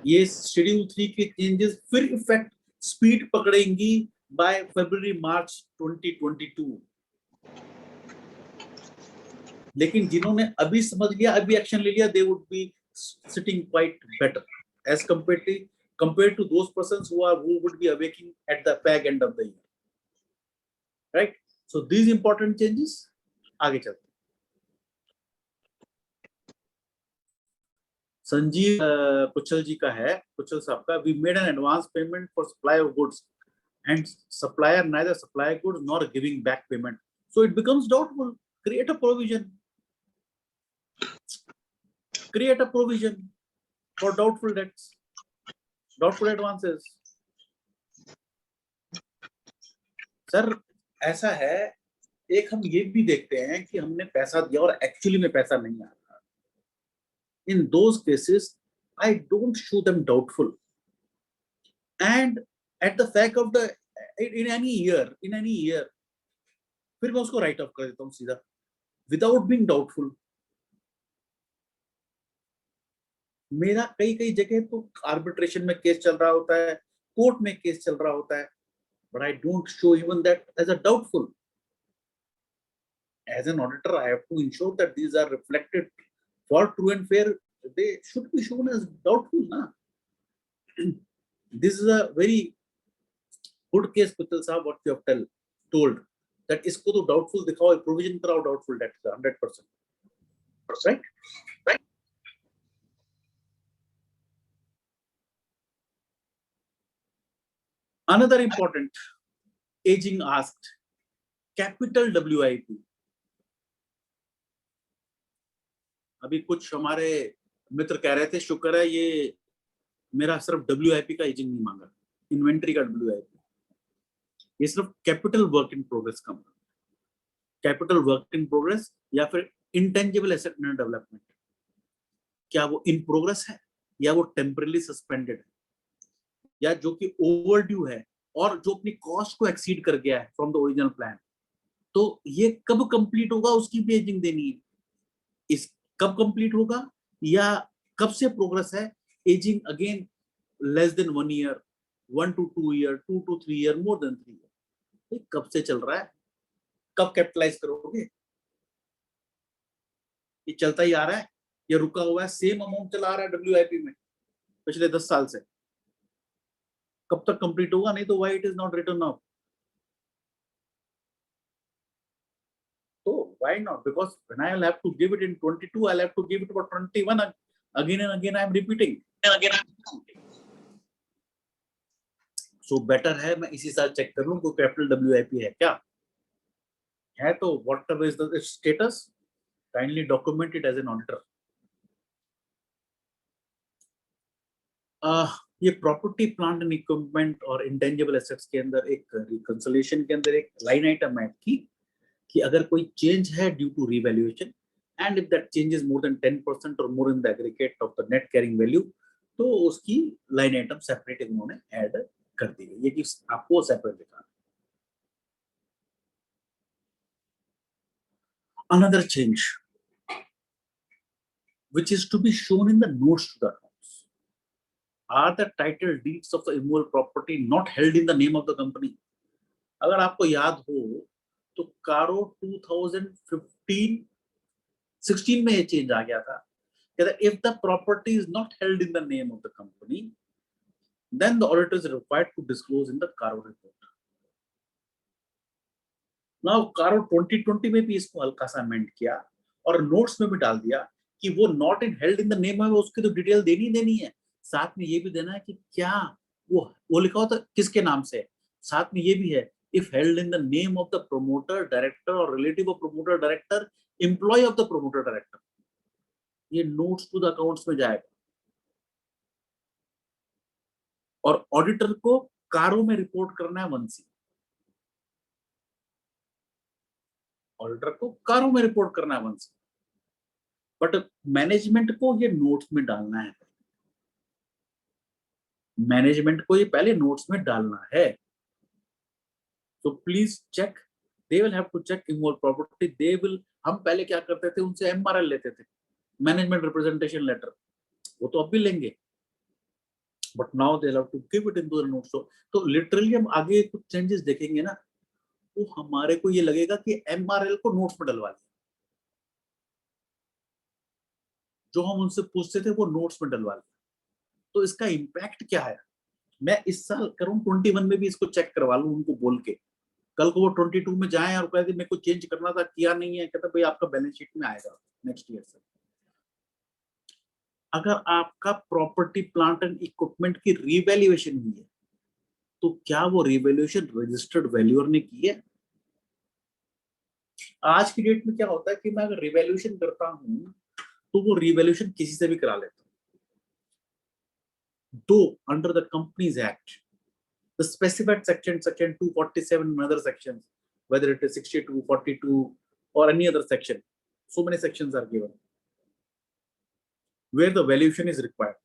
C: ये शेड्यूल 3 के चेंजेस फिर इफेक्ट स्पीड पकड़ेंगी बाय फरवरी मार्च 2022, लेकिन जिन्होंने अभी समझ लिया, अभी एक्शन ले लिया, they would be sitting quite better as compare to compared to those persons who would be awaking at the fag end of the year, right? So these important changes आगे चलते हैं. संजीव कुशल जी का है, कुशल साहब का, we made an advance payment for supply of goods and supplier neither supply goods nor giving back payment, so it becomes doubtful. Create a provision for doubtful debts, doubtful advances. Sir ऐसा है, एक हम ये भी देखते हैं कि हमने पैसा दिया और एक्चुअली में पैसा नहीं आ रहा. In those cases, I don't show them doubtful. And at the fact of the in any year, फिर मैं उसको write off कर देता हूँ सीधा, without being doubtful. मेरा कई जगह तो आर्बिट्रेशन में केस चल रहा होता है, कोर्ट में केस चल रहा होता है, but I don't show even that as a doubtful. As an auditor, I have to ensure that these are reflected for true and fair. They should be shown as doubtful, na? This is a very good case, Kutal Sahab, what you have told that isko to doubtful dikhao, provision karao doubtful debt 100%, right? Another important aging asked, capital WIP. अभी कुछ हमारे मित्र कह रहे थे, शुक्र है ये मेरा सिर्फ WIP का एजिंग नहीं मांगा, इन्वेंट्री का WIP, ये सिर्फ कैपिटल वर्क इन प्रोग्रेस का मांगा. कैपिटल वर्क इन प्रोग्रेस या फिर इंटेंजिबल एसेट अंडर डेवलपमेंट, क्या वो इन प्रोग्रेस है या वो टेम्परली सस्पेंडेड है या जो कि ओवरड्यू है और जो अपनी कॉस्ट को एक्सीड कर गया है फ्रॉम द ओरिजिनल प्लान, तो ये कब कंप्लीट होगा उसकी भी एजिंग देनी है. इस कब कंप्लीट होगा या कब से प्रोग्रेस है, ageing again less than 1 year, 1 to 2 year, 2 to 3 year, more than 3 year. ये कब से चल रहा है, कब कैपिटलाइज करोगे? ये चलता ही आ रहा है या रुका हुआ है, सेम अमाउंट चला आ रहा है WIP में पिछले 10 साल से, कब तक कंप्लीट होगा? नहीं तो why it is not written off. So why not? Because when I will have to give it in 22, I'll have to give it for 21 again and again. I am repeating. So better है मैं इसी साल check कर लूं कोई capital WIP है क्या है, तो whatever is the status, kindly document it as an auditor. ये प्रॉपर्टी प्लांट एंड इक्विपमेंट और इंटेंजिबल एसेट्स के अंदर एक रिकंसिलिएशन के अंदर एक लाइन आइटम है कि अगर कोई चेंज है due to revaluation and if that change is more than 10% और more in the aggregate of the net carrying value, तो उसकी लाइन आइटम सेपरेट इन्होंने ऐड कर दी गई, ये कि आपको सेपरेट दिखाना. Another change which is to be shown in the notes to the accounts are the title deeds of the immovable property not held in the name of the company. अगर आपको याद हो तो कारो 2015-16 में ये चेंज आ गया था that if the property is not held in the name of the company, then the auditor is required to disclose in the Caro report. Now Caro 2020 में भी इसको हल्का सा अमेंड किया और नोट्स में भी डाल दिया कि वो not in held in the name है, उसकी तो डिटेल देनी है, साथ में ये भी देना है कि क्या वो लिखा होता किसके नाम से, साथ में ये भी है if held in the name of the promoter, director or relative of promoter, director, employee of the promoter, director. ये notes to the accounts में जाएगा और ऑडिटर को कारो में रिपोर्ट करना है 1C. ऑडिटर को कारो में रिपोर्ट करना है 1C, बट मैनेजमेंट को ये नोट्स में डालना है. मैनेजमेंट को ये पहले नोट्स में डालना है. So please check. They will have to check immovable property. They will. हम पहले क्या करते थे, उनसे MRL लेते थे, मैनेजमेंट रिप्रेजेंटेशन लेटर, वो तो अब भी लेंगे, but now they have to give it into the notes. तो लिटरली हम आगे कुछ चेंजेस देखेंगे ना, वो हमारे को ये लगेगा कि MRL को नोट्स में डलवा लिया, जो हम उनसे पूछते थे वो नोट्स में डलवा लिया. तो इसका इम्पैक्ट क्या है? मैं इस साल करूं 21 में भी इसको चेक करवा लूं उनको बोल के, कल को वो 22 में जाएं और कहते मेरे को चेंज करना था, किया नहीं है, कहते भाई आपका बैलेंस शीट में आएगा नेक्स्ट ईयर से। अगर आपका प्रॉपर्टी प्लांट एंड इक्विपमेंट की रीवैल्यूएशन हुई है तो क्या वो रीवैल्यूएशन रजिस्टर्ड वैल्यूअर ने की है? आज की डेट में क्या होता है कि मैं अगर रिवैल्यूएशन करता हूं तो वो रिवैल्यूएशन किसी से भी करा लेता हूं। दो under the Companies act the specified section 247 and other sections, whether it is 62, 42 or any other section, so many sections are given where the valuation is required,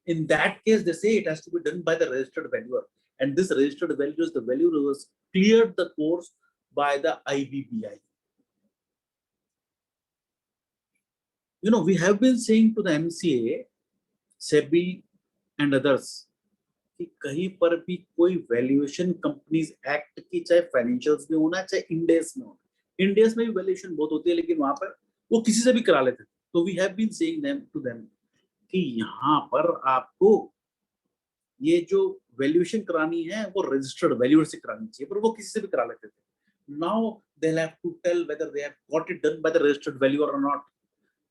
C: in that case they say it has to be done by the registered valuer, and this registered valuer is the valuer who has cleared the course by the IBBI. You know, we have been saying to the MCA, SEBI and others कि कहीं पर भी कोई valuation companies act की, चाहे financials में होना चाहे इंडेस में होना, इंडेस में भी वैल्यूएशन बहुत होती है लेकिन वहां पर वो किसी से भी करा लेते थे। तो we have been saying them to them कि यहाँ पर आपको ये जो वैल्यूएशन करानी है वो रजिस्टर्ड वैल्यूअर से करानी चाहिए, पर वो किसी से भी करा लेते थे। Now they have to tell whether they have got it done by the registered valuer और not,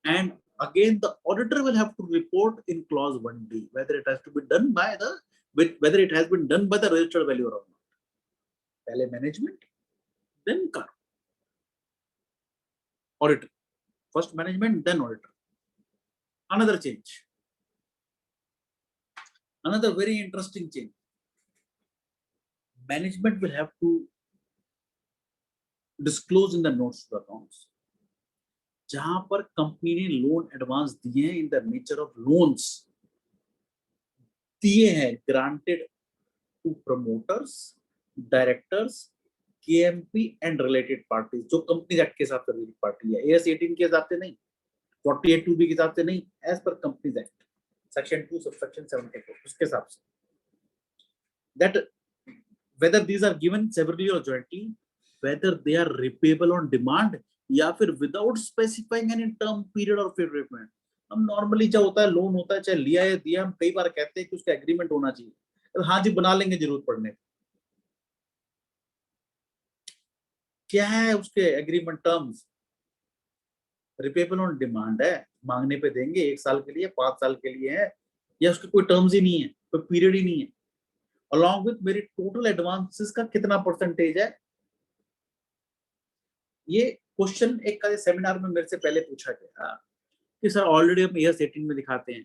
C: and again the auditor will have to report in clause 1D whether it has to be done by the whether it has been done by the registered valuer or not. पहले management, then car auditor, first management then auditor. Another change, another very interesting change, management will have to disclose in the notes to the accounts जहां पर company ने loan advance दिए हैं in the nature of loans दिए हैं, granted to promoters, directors, KMP and related parties, जो company act के हिसाब से रिलेटेड पार्टी है, एएस 18 के हिसाब से नहीं, 48 2B के हिसाब से नहीं, as per companies act section 2 subsection 74 उसके हिसाब से, that whether these are given severally or jointly, whether they are repayable on demand या फिर without specifying any term period और पेमेंट। हम नॉर्मली क्या होता है, लोन होता है चाहे लिया या दिया, हम कई बार कहते हैं कि उसका एग्रीमेंट होना चाहिए, तो हाँ जी बना लेंगे जरूरत पड़ने। क्या है उसके agreement terms? Repayable on demand है, मांगने पे देंगे, 1 साल के लिए 5 साल के लिए है, या उसके कोई टर्म्स ही नहीं है, कोई पीरियड ही नहीं है। अलॉन्ग विथ मेरी टोटल एडवांसेस का कितना परसेंटेज है। ये क्वेश्चन एक सेमिनार में मेरे से पहले पूछा गया कि सर ऑलरेडी हम एएस 18 में दिखाते हैं।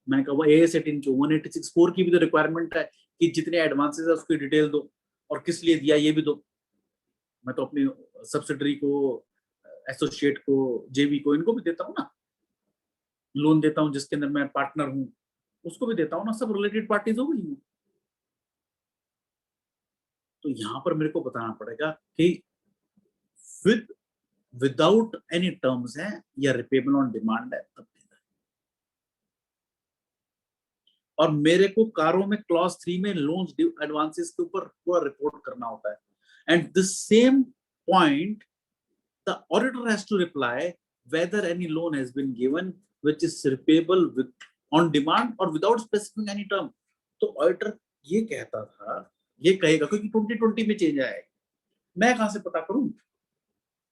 C: मैंने कहा वो एएस 18 की 186(4) की भी तो रिक्वायरमेंट है कि जितने एडवांसेस है उसकी डिटेल दो और किस लिए दिया ये भी दो। मैं तो अपनी सब्सिडरी को, एसोसिएट को, जेवी को, इनको भी देता हूँ ना, लोन देता हूँ जिसके अंदर मैं पार्टनर हूँ, उसको भी देता हूँ ना, सब रिलेटेड पार्टीज हो गई। तो यहाँ पर मेरे को बताना पड़ेगा कि विदाउट एनी टर्म्स है या रिपेबल ऑन डिमांड है तब देना है। और मेरे को कारों में क्लॉज 3 में लोन्स ड्यू एडवांसेस के ऊपर पूरा रिपोर्ट करना होता है। And the same point the auditor has to reply whether any loan has been given which is repayable with on demand or without specifying any term। तो auditor ये कहता था, ये कहेगा क्योंकि 2020 में चेंज आया है, मैं कहां से पता करूं?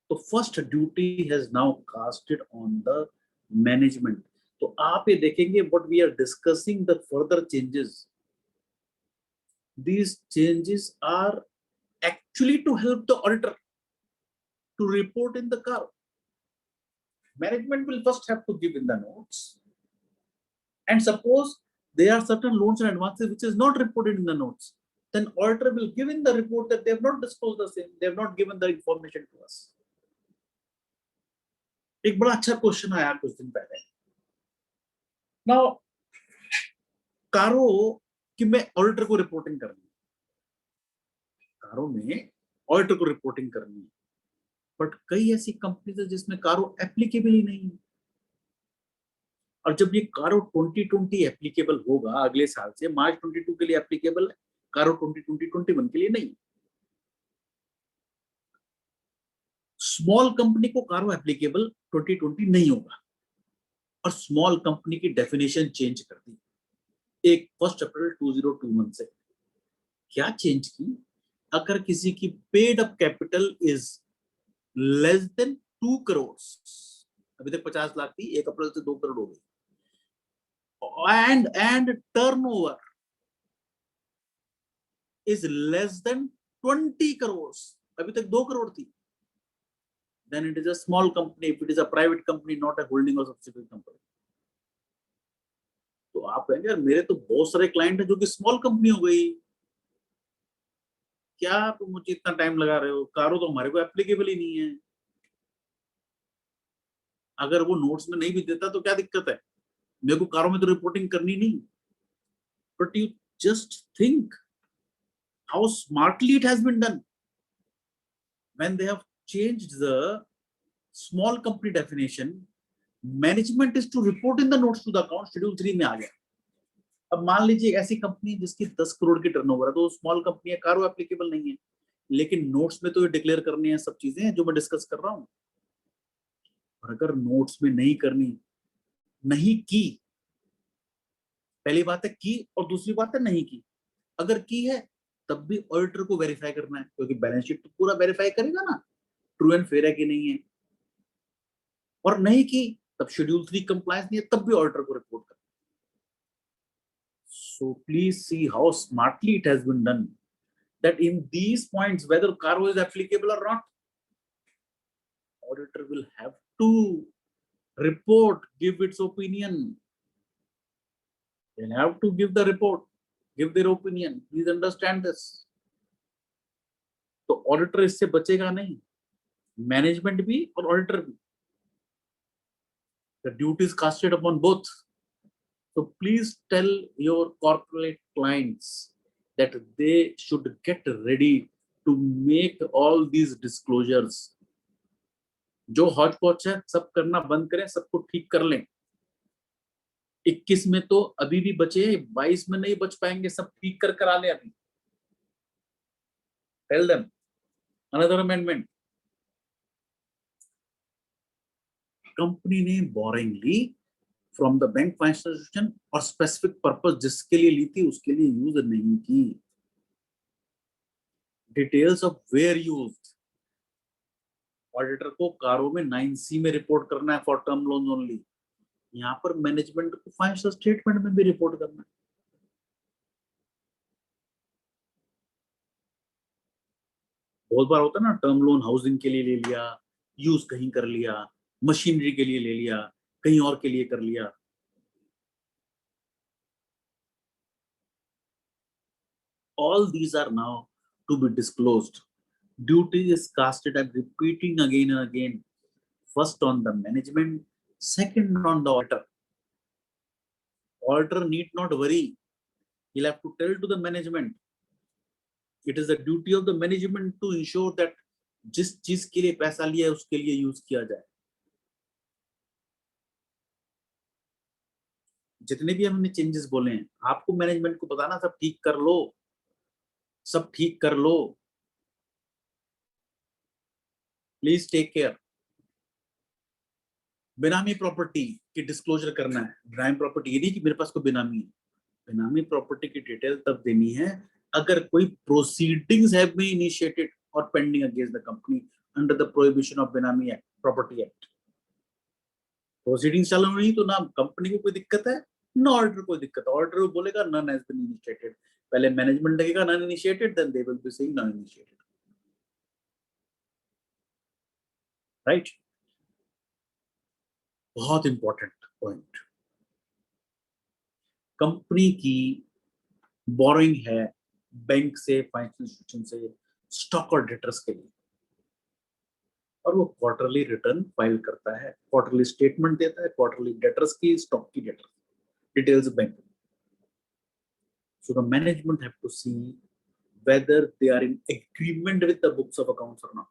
C: तो first duty has now casted on the management. तो आप ये देखेंगे what we are discussing the further changes, these changes are actually to help the auditor to report in the car. Management will first have to give in the notes, and suppose there are certain loans and advances which is not reported in the notes, then auditor will give in the report that they have not disclosed the same, they have not given the information to us। एक बड़ा अच्छा question आया कुछ दिन पहले। Now कारो कि मैं ऑडिटर को रिपोर्टिंग करनी है, कारो में ऑडिटर को रिपोर्टिंग करनी है, बट कई ऐसी कंपनीज है जिसमें कारो एप्लीकेबल ही नहीं है। और जब ये कारो 2020 एप्लीकेबल होगा अगले साल से, मार्च 22 के लिए एप्लीकेबल है, कारो 2020-21 के लिए नहीं। स्मॉल कंपनी को कारो एप्लीकेबल 2020 नहीं होगा। और स्मॉल कंपनी की डेफिनेशन चेंज कर दी 1 अप्रैल 2021 से। क्या चेंज की? अगर किसी की paid up capital is less then 2 crore, अभी तक 50 लाख थी, 1 अप्रैल से 2 करोड़ हो गई, and turnover is less than 20 crores, अभी तक 2 करोड़ थी, then it is a small company. If it is a private company, not a holding or subsidiary company. तो आप कहेंगे यार मेरे तो बहुत सारे क्लाइंट है जो कि स्मॉल कंपनी हो गई, क्या आप मुझे इतना टाइम लगा रहे हो, कारो तो हमारे को एप्लीकेबल ही नहीं है। अगर वो नोट्स में नहीं भी देता तो क्या दिक्कत है, मेरे को कारो में तो रिपोर्टिंग करनी नहीं। But you just think how smartly it has been done when they have changed the small company definition. Management is to report in the notes to the account, schedule 3 में आ गया। अब मान लीजिए ऐसी कंपनी जिसकी 10 करोड़ की टर्नओवर है, तो स्मॉल कंपनी है, कारो एप्लीकेबल नहीं है, लेकिन नोट्स में तो ये डिक्लेयर करनी है सब चीजें जो मैं डिस्कस कर रहा हूं। और अगर नोट्स में नहीं करनी, नहीं की, पहली बात है की और दूसरी बात है नहीं की। अगर की है तब भी ऑडिटर को वेरीफाई करना है, क्योंकि बैलेंस शीट तो पूरा वेरीफाई करेगा ना ट्रू एंड फेयर है कि नहीं है। और नहीं की तब शेड्यूल 3 कंप्लायंस नहीं है, तब भी ऑडिटर को रिपोर्ट करना। So please see how smartly it has been done, that in these points, whether CARO is applicable or not, auditor will have to report, give its opinion. They'll have to give the report, give their opinion. Please understand this. तो auditor इससे बचेगा नहीं, management भी और auditor भी। The duty is casted upon both. So please tell your corporate clients that they should get ready to make all these disclosures. जो Hooch पॉच है सब करना बंद करें, सबको ठीक कर लें। 21 में तो अभी भी बचे, 22 में नहीं बच पाएंगे, सब ठीक कर करा ले अभी। Tell them another amendment. कंपनी ने बोरिंगली from the bank financial institution और स्पेसिफिक पर्पस जिसके लिए ली थी उसके लिए यूज नहीं की। Details of where used, auditor को कारो में 9C में रिपोर्ट करना है फॉर टर्म लोन ओनली, यहाँ पर मैनेजमेंट को फाइनेंशियल स्टेटमेंट में भी रिपोर्ट करना है। बहुत बार होता है ना, टर्म लोन हाउसिंग के लिए ले लिया, यूज कहीं कर लिया, मशीनरी के लिए ले लिया, कहीं और के लिए कर लिया। All these are now to be disclosed. Duty is casted, I'm repeating again and again, first on the management, second on the auditor. Auditor need not worry, he'll have to tell to the management. It is the duty of the management to ensure that जिस चीज के लिए पैसा लिया है उसके लिए use किया जाए। जितने भी हमने चेंजेस बोले हैं, आपको मैनेजमेंट को बताना सब ठीक कर लो, सब ठीक कर लो। Please take care. Benami property की डिस्क्लोजर करना है। बेनामी प्रॉपर्टी ये नहीं कि मेरे पास कोई बेनामी है, बेनामी प्रॉपर्टी की डिटेल तब देनी है अगर कोई प्रोसीडिंग्स हैव बीन इनिशिएटेड और pending against the company under the prohibition of बेनामी एक्ट, प्रॉपर्टी एक्ट। प्रोसीडिंग्स चालू नहीं तो ना कंपनी को कोई दिक्कत है ना ऑडिटर को दिक्कत है। ऑडिटर बोलेगा नन हैज बीन इनिशिएटेड, पहले मैनेजमेंट लगेगा none initiated, then they will be saying none initiated, right. बहुत इंपॉर्टेंट पॉइंट, कंपनी की बोरोइंग है बैंक से, फाइनेंशियल इंस्टीट्यूशन से, स्टॉक और डेटर्स के लिए, और वो क्वार्टरली रिटर्न फाइल करता है, क्वार्टरली स्टेटमेंट देता है, क्वार्टरली डेटर्स की, स्टॉक की debtor details bank. So the management have to see whether they are in agreement with the books of accounts or not.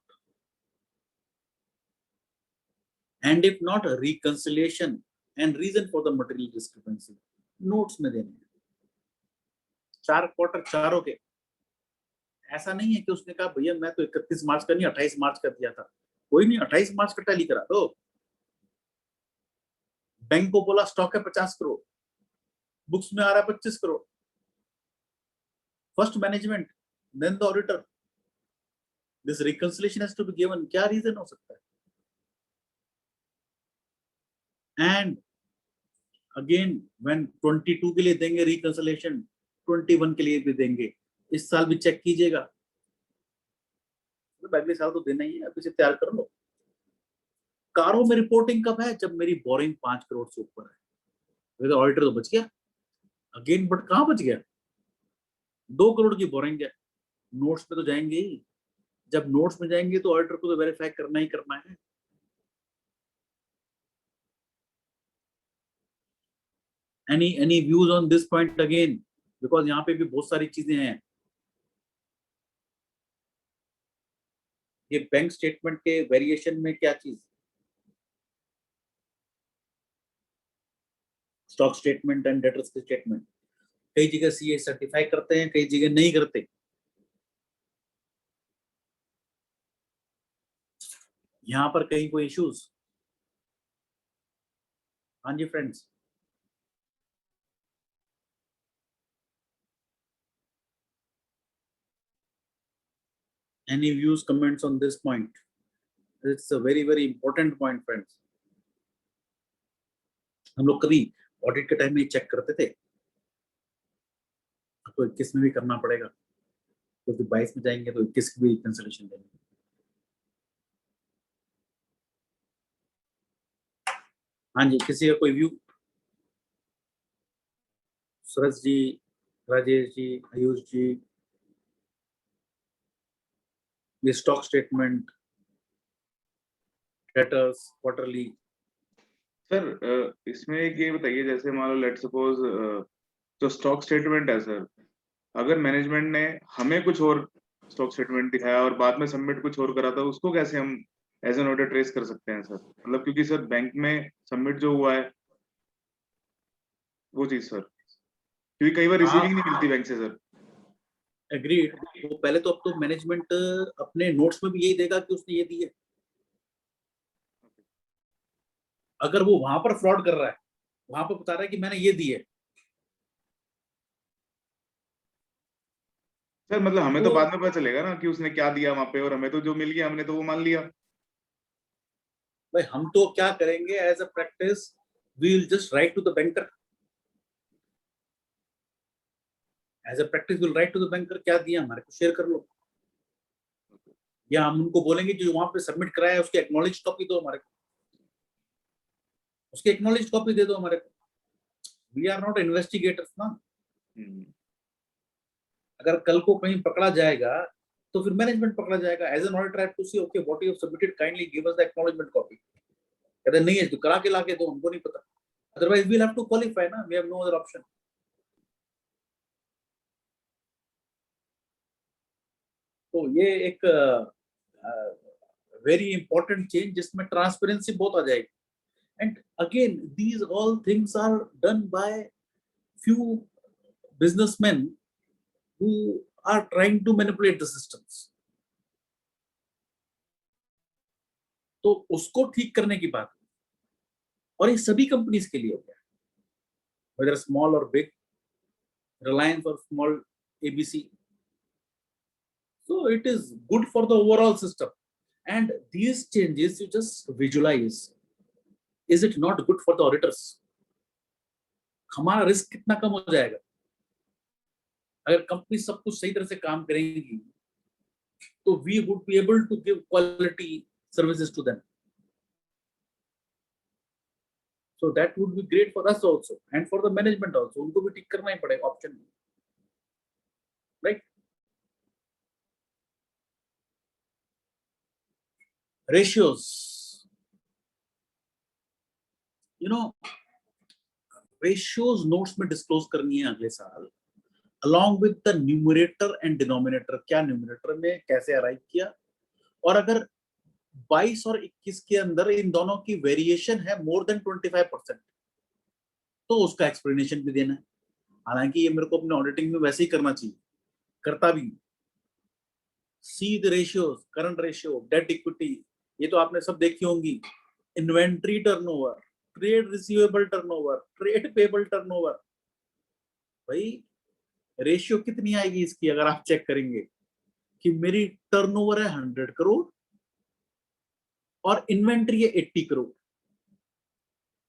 C: And if not, a reconciliation and reason for the material discrepancy notes में देने हैं। 4 quarter चारों के, ऐसा नहीं है कि उसने कहा भैया मैं तो 31 मार्च का नहीं 28 मार्च का दिया था, कोई नहीं 28 मार्च का टैली करा दो। बैंक को बोला स्टॉक है 50 करोड़, बुक्स में आ रहा है 25 crore. First management, then the auditor, this reconciliation has to be given. क्या रीजन हो सकता है? एंड अगेन व्हेन 22 के लिए देंगे रिकंसिलिएशन, 21 के लिए भी देंगे, इस साल भी चेक कीजिएगा। तो अगले साल तो देना ही है, अब इसे तैयार कर लो। कारों में रिपोर्टिंग कब है? जब मेरी बोरिंग 5 करोड़ से ऊपर है। ऑडिटर तो बच गया अगेन, बट कहां बच गया? 2 करोड़ की बोरिंग है, नोट्स में तो जाएंगे ही। जब नोट्स में जाएंगे तो ऑडिटर को तो वेरीफाई करना ही करना है। Any views on this point again, because यहाँ पे भी बहुत सारी चीजें हैं। ये बैंक स्टेटमेंट के वेरिएशन में क्या चीज, स्टॉक स्टेटमेंट एंड डेटर्स के स्टेटमेंट, कई जगह सीए सर्टिफाई करते हैं, कई जगह नहीं करते। यहां पर कहीं कोई इश्यूज? हाँ जी friends, any views, comments on this point? It's a very very important point friends. हम लोग कभी ऑडिट के टाइम में चेक करते थे, तो 21 में भी करना पड़ेगा, क्योंकि 22 में जाएंगे तो 21 की भी कैंसिलेशन देंगे। हाँ जी, किसी का कोई व्यू? सूरज जी, राजेश जी, आयुष जी, ये stock statement, debtors, quarterly.
B: Sir इसमें एक ये बताइए, जैसे मान लो लेट सपोज जो स्टॉक स्टेटमेंट है सर, अगर मैनेजमेंट ने हमें कुछ और स्टॉक स्टेटमेंट दिखाया और बाद में सबमिट कुछ और करा था, उसको कैसे हम एज एन ऑडिटर ट्रेस कर सकते हैं सर? मतलब क्योंकि सर बैंक में सबमिट जो हुआ है वो चीज सर, क्योंकि कई बार रिसीविंग नहीं मिलती बैंक से सर।
C: एग्रीड। तो पहले तो अब तो मैनेजमेंट अपने नोट्स में भी यही देगा कि उसने ये दी है। अगर वो वहां पर फ्रॉड कर रहा है, वहां पर बता रहा है कि मैंने ये दी है,
B: सर मतलब हमें तो बाद में पता चलेगा ना कि उसने क्या दिया वहां पे, और हमें तो जो मिल गया हमने तो वो मान लिया।
C: भाई हम तो क्या करेंगे as a practice, we will just write to the banker, as a practice will write to the banker, क्या दिया हमारे को शेयर कर लो, या हम उनको बोलेंगे जो वहां पे सबमिट कराया है उसकी एक्नॉलेज कॉपी दो हमारे को, उसकी एक्नॉलेज कॉपी दे दो हमारे को। वी आर नॉट इन्वेस्टिगेटर्स ना। अगर कल को कहीं पकड़ा जाएगा तो फिर मैनेजमेंट पकड़ा जाएगा। As an auditor I have to see okay what you have submitted, kindly give us the acknowledgement copy. कहते नहीं है तो करा के लाके दो, हमको नहीं पता, otherwise we will have to qualify ना, we have no other option. तो ये एक वेरी इंपॉर्टेंट चेंज जिसमें ट्रांसपेरेंसी बहुत आ जाएगी। And again these all things are done by few businessman who are trying to manipulate the systems. तो उसको ठीक करने की बात, और ये सभी कंपनीज के लिए हो गया, whether small or big, Reliance or small ABC. So it is good for the overall system. And these changes you just visualize. Is it not good for the auditors? हमारा रिस्क कितना कम हो जाएगा अगर company सब कुछ सही तरह से काम करेंगी, तो we would be able to give quality services to them. So that would be great for us also and for the management also. उनको भी ठीक करना ही पड़ेगा option, right? Ratios, you know, ratios notes में disclose करनी है अगले साल, along with the numerator and denominator. क्या numerator में कैसे अराइव किया, और अगर 22 और 21 के अंदर इन दोनों की वेरिएशन है मोर देन 25%, तो उसका एक्सप्लेनेशन भी देना है। हालांकि ये मेरे को अपने ऑडिटिंग में वैसे ही करना चाहिए, करता भी। See the ratios, current ratio, debt equity, ये तो आपने सब देखी होंगी। Inventory turnover, trade receivable turnover, trade payable turnover, भाई रेशियो कितनी आएगी इसकी अगर आप चेक करेंगे कि मेरी टर्नओवर है 100 करोड़ और इन्वेंट्री है 80 करोड़,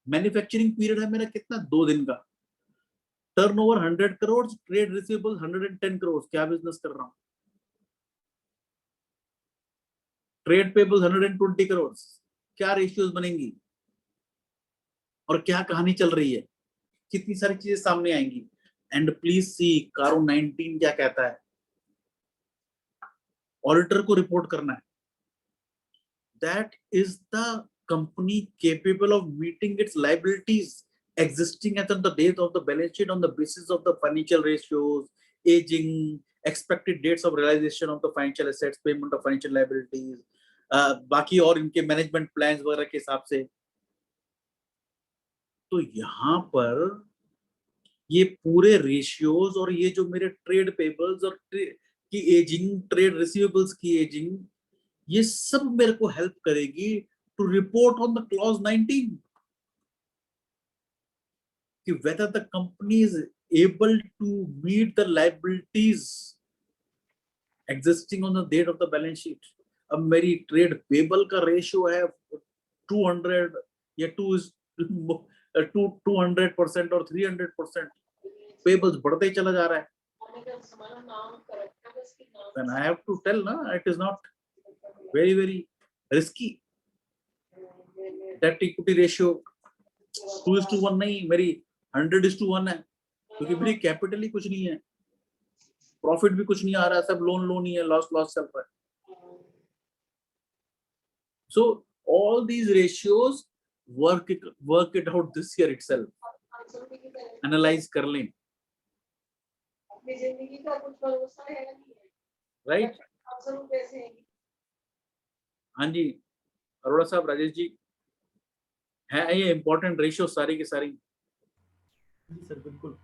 C: मैन्युफैक्चरिंग पीरियड है मेरा कितना, 2 दिन का, turnover 100 crore, trade receivable 110 crore, क्या बिजनेस कर रहा हूं, ट्रेड पेबल 120 करोड़, क्या रेशियोज बनेंगी और क्या कहानी चल रही है, कितनी सारी चीजें सामने आएंगी। एंड प्लीज सी कारो 19 क्या कहता है, ऑडिटर को रिपोर्ट करना है, that is the company capable of meeting it's liabilities existing at the date of the balance sheet on the basis of the financial ratios, aging, expected dates of realization of the financial assets, payment of financial liabilities, बाकी और इनके management plans वगैरह के हिसाब से। तो यहाँ पर ये पूरे रेशियोज और ये जो मेरे ट्रेड पेबल्स और की एजिंग, ट्रेड रिसीवेबल्स की एजिंग, ये सब मेरे को हेल्प करेगी to report on the clause 19 कि whether the company is able to meet the liabilities existing on the date of the balance sheet। अब मेरी ट्रेड पेबल का रेशियो है 200 या 200% और 300%, पेबल्स बढ़ते ही चला जा रहा है, then I have to tell na it is not very risky, debt equity ratio 2:1 नहीं, मेरी 100:1 है, क्योंकि मेरी कैपिटल ही कुछ नहीं है, प्रॉफिट भी कुछ नहीं आ रहा है, सब लोन ही है, लॉस चल रहा है। So all these ratios work it out this year itself, analyze कर लें, right? हाँ जी अरोड़ा साहब, राजेश जी, है ये इंपॉर्टेंट रेशियो सारी की सारी
D: सर बिल्कुल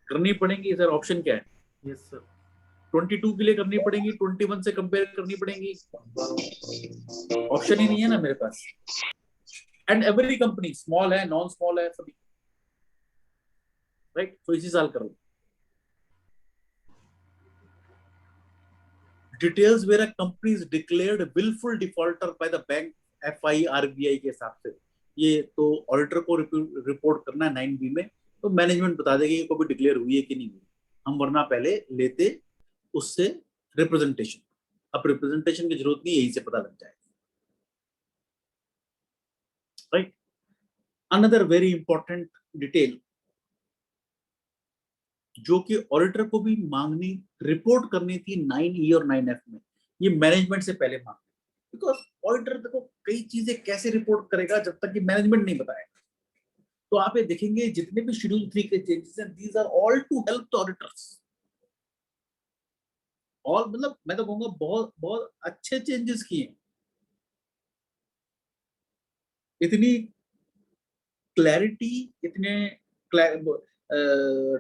C: करनी पड़ेंगी सर। ऑप्शन क्या है?
D: यस सर,
C: 22 के लिए करनी पड़ेगी, 21 से कंपेयर करनी पड़ेगी, ऑप्शन ही नहीं है ना मेरे पास। एंड एवरी कंपनी स्मॉल है, नॉन स्मॉल है, सभी, राइट? तो इसी साल करो। Details where company is declared wilful defaulter by the bank, FI RBI के हिसाब से, ये तो ऑडिटर को रिपोर्ट करना है 9B में, तो मैनेजमेंट बता देगी कि कभी डिक्लेयर हुई है कि नहीं हुई, हम वरना पहले लेते उससे रिप्रेजेंटेशन, अब रिप्रेजेंटेशन की जरूरत नहीं, यही से पता लग जाएगा, right? Another very important detail जो कि ऑडिटर को भी मांगनी, रिपोर्ट करनी थी 9E और 9F में, ये मैनेजमेंट से पहले मांग, बिकॉज ऑडिटर देखो कई चीजें कैसे रिपोर्ट करेगा जब तक कि मैनेजमेंट नहीं बताएगा। तो आप ये देखेंगे जितने भी शेड्यूल 3 के चेंजेस हैं, these are all to help the auditors, और मतलब मैं तो कहूंगा बहुत अच्छे चेंजेस किए, इतनी क्लैरिटी, इतने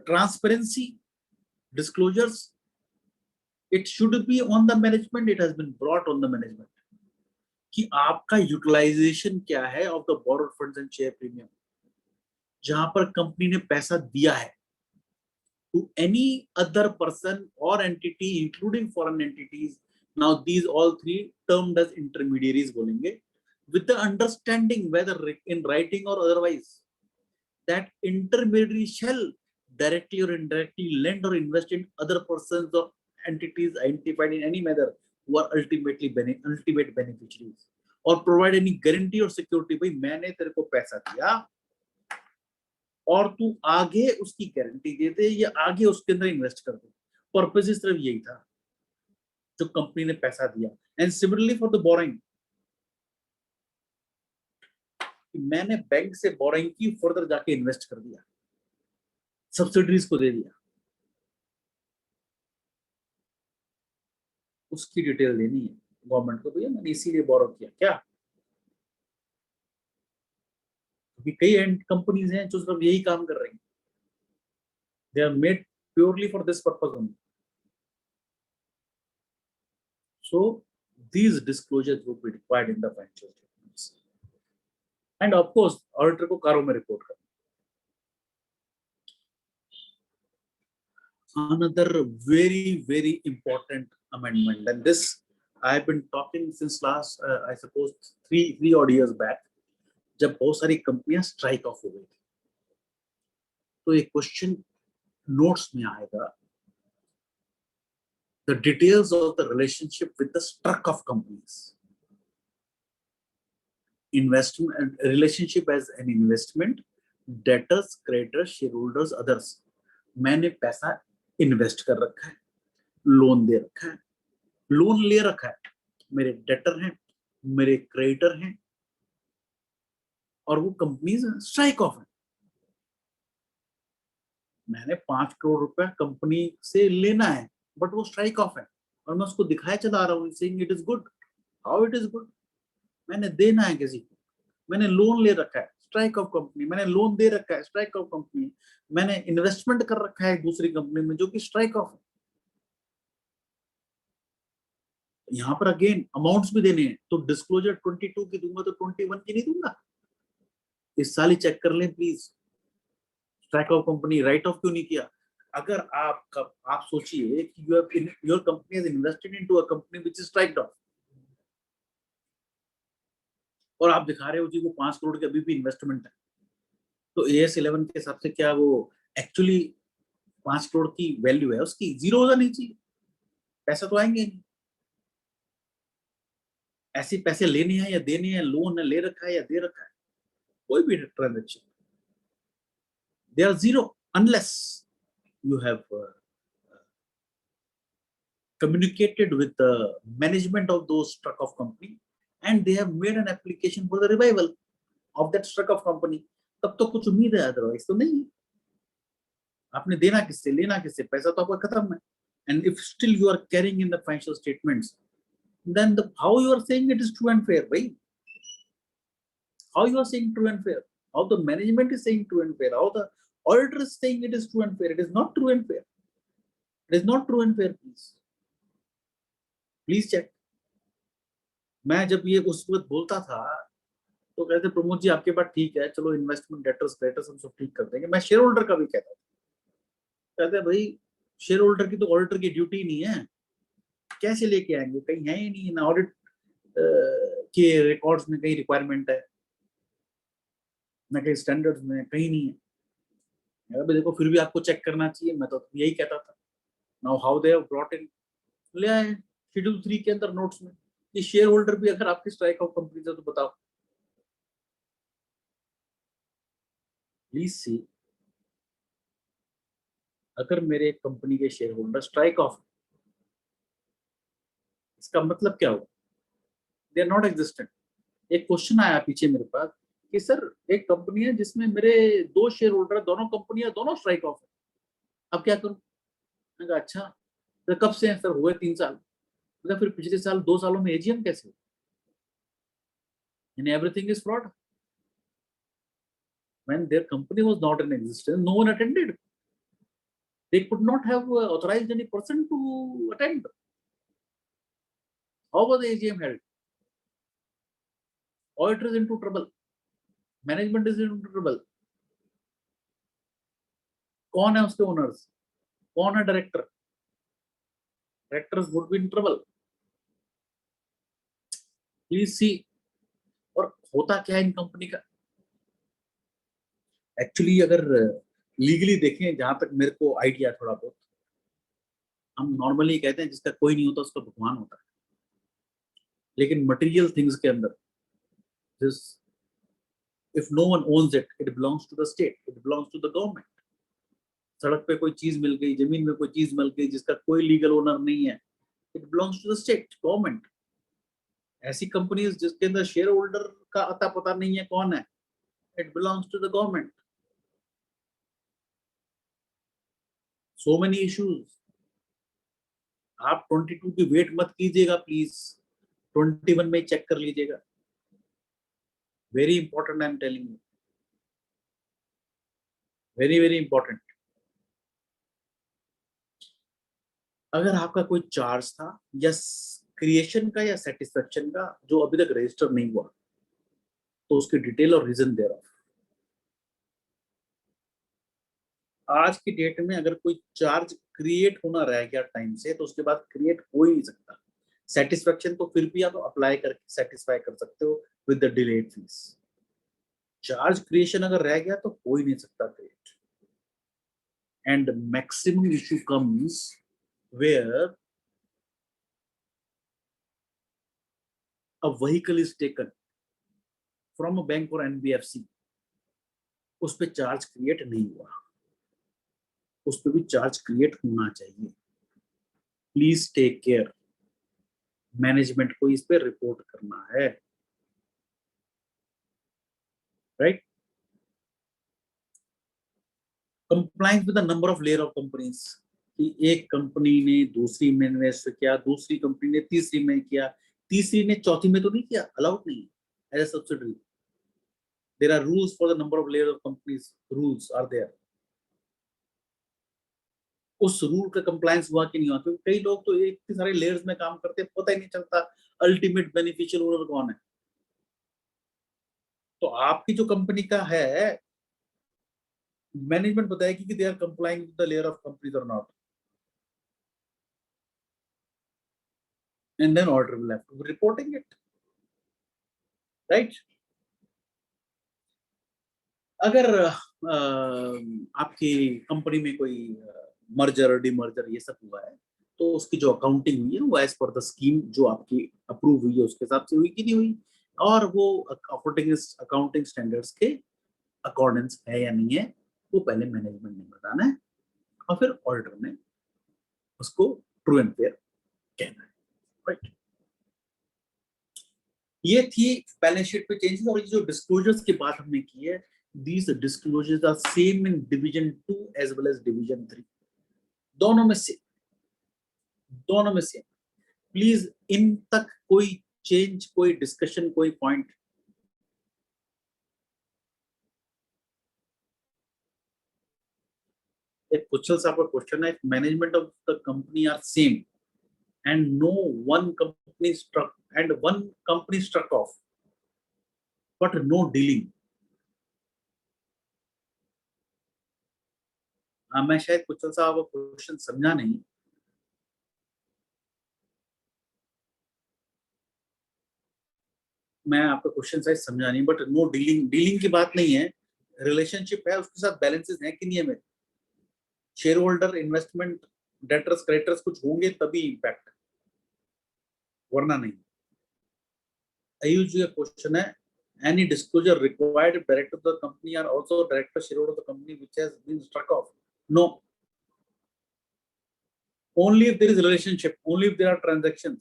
C: transparency, disclosures, it should be on the management, it has been brought on the management कि आपका यूटिलाइजेशन क्या है of the borrowed funds and share premium, जहां पर कंपनी ने पैसा दिया है to any other person or entity including foreign entities, now these all three termed as intermediaries बोलेंगे, with the understanding whether in writing or otherwise that intermediary shall directly or indirectly lend or invest in other persons or entities identified in any manner who are ultimate beneficiaries, or provide any guarantee or security, भाई मैंने तेरे को पैसा दिया और तू आगे उसकी गारंटी दे दे या आगे उसके अंदर इन्वेस्ट कर दे, पर्पस इस तरफ यही था जो कंपनी ने पैसा दिया। And similarly for the boring, मैंने बैंक से बोरिंग की, फर्दर जाके इन्वेस्ट कर दिया, सब्सिडीज को दे दिया, उसकी डिटेल देनी है गवर्नमेंट को, भैया मैंने इसीलिए बोरो किया क्या, कई एंड कंपनीज हैं जो सिर्फ यही काम कर रही हैं, they are made purely for this purpose only, so these disclosures would be required in the financial statements, and of course auditor को कारों में रिपोर्ट करना। Another very important amendment, and this I've been talking since last I suppose three odd years back, जब बहुत सारी कंपनियां strike off हो गई थी, तो एक क्वेश्चन नोट्स में आएगा, the details of the relationship with the struck of companies, investment relationship as an investment, debtors, creditors, shareholders, others। मैंने पैसा इन्वेस्ट कर रखा है, लोन दे रखा है, लोन ले रखा है, मेरे डेटर हैं, मेरे क्रेडिटर हैं, और वो कंपनीज स्ट्राइक ऑफ है। मैंने 5 करोड़ रुपया कंपनी से लेना है, बट वो स्ट्राइक ऑफ है, और मैं उसको दिखाए चला रहा हूँ, saying it is good. How it is good? मैंने देना है किसी को, मैंने लोन ले रखा है, स्ट्राइक ऑफ कंपनी, मैंने लोन दे रखा है, स्ट्राइक ऑफ कंपनी, मैंने इन्वेस्टमेंट कर रखा है दूसरी कंपनी में जो कि स्ट्राइक ऑफ है। यहाँ पर अगेन अमाउंट्स भी देने हैं, तो डिस्क्लोजर 22 की दूंगा तो 21 की नहीं दूंगा। इस साल ही चेक कर लें please, strike off company right of क्यों नहीं किया। अगर आप सोचिए कि your company has invested into a company which is स्ट्राइक्ड of, और आप दिखा रहे हो जी वो 5 करोड़ की अभी भी इन्वेस्टमेंट है, तो AS 11 के हिसाब से क्या वो एक्चुअली 5 करोड़ की वैल्यू है उसकी? जीरो हो जानी चाहिए, पैसा तो आएंगे नहीं। ऐसे पैसे लेने हैं या देने हैं, लोन ले रखा है या दे रखा है, कोई भी transaction they are zero unless you have communicated with the management of those struck off company and they have made an application for the revival of that struck off company, तब तो कुछ उम्मीद है, अदरवाइज तो नहीं। आपने देना किससे, लेना किससे, पैसा तो आपका खत्म है। and if still you are carrying in the financial statements, then how you are saying it is true and fair, bhai? How you are saying true and fair? How the management is saying true and fair? How the auditor is saying it is true and fair? It is not true and fair. It is not true and fair, please check। मैं जब ये उस वक्त बोलता था तो कहते प्रमोद जी आपके बात ठीक है, चलो इन्वेस्टमेंट डेटर्स क्रेडिटर्स हम सब ठीक कर देंगे। मैं शेयर होल्डर का भी कहता था, कहते भाई शेयर होल्डर की तो ऑडिटर की ड्यूटी नहीं है, कैसे लेके आएंगे, कहीं है ही नहीं ना ऑडिट के रिकॉर्ड्स में कहीं रिक्वायरमेंट है ना कहीं स्टैंडर्ड्स में, कहीं नहीं है। देखो फिर भी आपको चेक करना चाहिए, मैं तो यही कहता था। Now how they have brought in, ले आए शेड्यूल 3 के अंदर नोट्स में कि शेयर होल्डर भी अगर आपकी स्ट्राइक ऑफ कंपनी है तो बताओ। प्लीज सी, अगर मेरे कंपनी के शेयर होल्डर स्ट्राइक ऑफ, इसका मतलब क्या होगा? They are not existent. एक क्वेश्चन आया पीछे मेरे पास कि सर एक कंपनी है जिसमें मेरे 2 शेयर होल्डर, दोनों कंपनियां दोनों स्ट्राइक ऑफ है, अब क्या करूं? मैंने कहा अच्छा तो कब से है सर? हुए 3 साल। मतलब फिर पिछले साल 2 सालों में एजीएम कैसे हुआ? Everything is fraud. When their company was not in existence, no one attended. They could not have authorized any person to attend. How was the AGM held? Auditor is into trouble. Management is into trouble. कौन है उसके owners? कौन है director? Directors would be in trouble. Please see. और होता क्या है इन company का? एक्चुअली अगर लीगली देखें, जहां तक मेरे को आइडिया थोड़ा बहुत, हम नॉर्मली कहते हैं जिसका कोई नहीं होता उसका भगवान होता है, लेकिन मटेरियल थिंग्स के अंदर this if no one owns it, it belongs to the state, it belongs to the government. सड़क पे कोई चीज मिल गई, जमीन में कोई चीज मिल गई जिसका कोई लीगल ओनर नहीं है, it belongs to the state government. ऐसी कंपनीज जिसके अंदर शेयर होल्डर का अता पता नहीं है कौन है, it belongs to the government. So many issues. आप 22 की वेट मत कीजिएगा प्लीज, 21 में चेक कर लीजिएगा। Very important, I am telling you, very important. अगर आपका कोई चार्ज था या क्रिएशन का या सेटिस्फेक्शन का जो अभी तक रजिस्टर नहीं हुआ, तो उसकी डिटेल और रीजन देयर ऑफ। आज की डेट में अगर कोई चार्ज क्रिएट होना रह गया टाइम से, तो उसके बाद क्रिएट हो ही नहीं सकता। सेटिस्फेक्शन तो फिर भी आप अप्लाई करके सेटिस्फाई कर सकते हो with the delayed fees. Charge creation अगर रह गया तो हो ही नहीं सकता create. And maximum issue comes where a vehicle is taken from a bank और एनबीएफसी, उस पे चार्ज क्रिएट नहीं हुआ, उस पे भी चार्ज क्रिएट होना चाहिए। प्लीज टेक केयर, मैनेजमेंट को इस पे रिपोर्ट करना है, right. Compliance with the number of layer of companies, कि एक कंपनी ने दूसरी में इन्वेस्ट किया, दूसरी कंपनी ने तीसरी में किया, तीसरी ने चौथी में तो नहीं किया, अलाउड नहीं है as a subsidiary. There are rules for the number of layer of companies, rules are there. उस रूल का कंप्लायंस हुआ कि नहीं हुआ, क्योंकि कई लोग तो इतने सारे लेयर्स में काम करते हैं, पता ही नहीं चलता अल्टीमेट बेनिफिशियल ओनर कौन है। तो आपकी जो कंपनी का है, मैनेजमेंट बताएगी कि they are complying with the layer of companies और not, and then order will have to be reporting it, right. अगर आपकी कंपनी में कोई मर्जर डिमर्जर ये सब हुआ है, तो उसकी जो अकाउंटिंग हुई है वो एज पर द स्कीम जो आपकी अप्रूव हुई है उसके हिसाब से हुई कि नहीं हुई, और वो अकाउंटिंग स्टैंडर्ड्स के अकॉर्डेंस है या नहीं है, वो पहले मैनेजमेंट ने बताना है, और फिर ऑडिटर ने उसको ट्रू एंड फेयर कहना है, राइट। ये थी बैलेंस शीट पे चेंजेस। और ये जो डिस्क्लोजर्स की बात हमने की है, these disclosures are same in division 2 as well as division 3, दोनों में सेम, दोनों में सेम। प्लीज इन तक कोई चेंज, कोई डिस्कशन, कोई पॉइंट? एक कुशल साहब का क्वेश्चन है, management of the company are same and no one company struck off but no dealing। मैं शायद कुशल साहब का क्वेश्चन समझा नहीं। मैं आपका क्वेश्चन शायद समझा नहीं, बट नो डीलिंग, डीलिंग की बात नहीं है, रिलेशनशिप है, उसके साथ बैलेंसेस है कि नहीं है, मेरे share holder, investment, debtors, creditors कुछ होंगे तभी इम्पैक्ट, वरना नहीं। आयुष जी का क्वेश्चन है, any disclosure required if director of the company are also director shareholder of the company which has been struck off? No, only if there is relationship, only if there are transactions,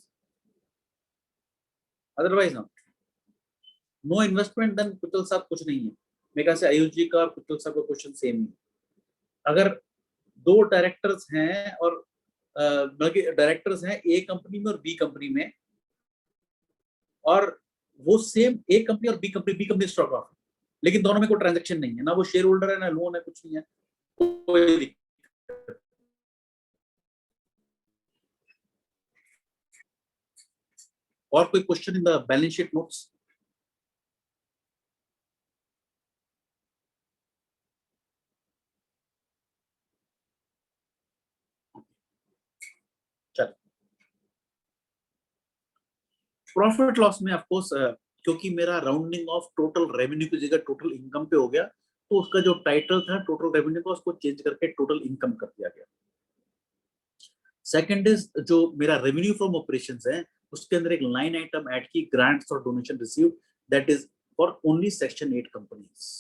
C: otherwise not। no investment then कुशल साहब कुछ नहीं है। मेरे ख्याल से आयुष जी का और कुशल साहब का क्वेश्चन सेम ही। अगर दो डायरेक्टर्स हैं और बल्कि डायरेक्टर्स हैं ए कंपनी में और बी कंपनी में, और वो सेम ए कंपनी और बी कंपनी स्टॉक ऑफ, लेकिन दोनों में कोई ट्रांजैक्शन नहीं है, ना वो शेयर होल्डर है, ना लोन है, कुछ नहीं है, कोई और कोई question in the balance sheet notes? चलो, प्रॉफिट लॉस में ऑफ कोर्स क्योंकि मेरा राउंडिंग ऑफ टोटल रेवेन्यू की जगह टोटल इनकम पे हो गया, तो उसका जो टाइटल था टोटल रेवेन्यू का, उसको चेंज करके टोटल इनकम कर दिया गया। सेकंड इज, जो मेरा रेवेन्यू फ्रॉम ऑपरेशंस है, उसके अंदर एक लाइन आइटम ऐड की, ग्रांट्स और donation receive, that is for only section 8 companies.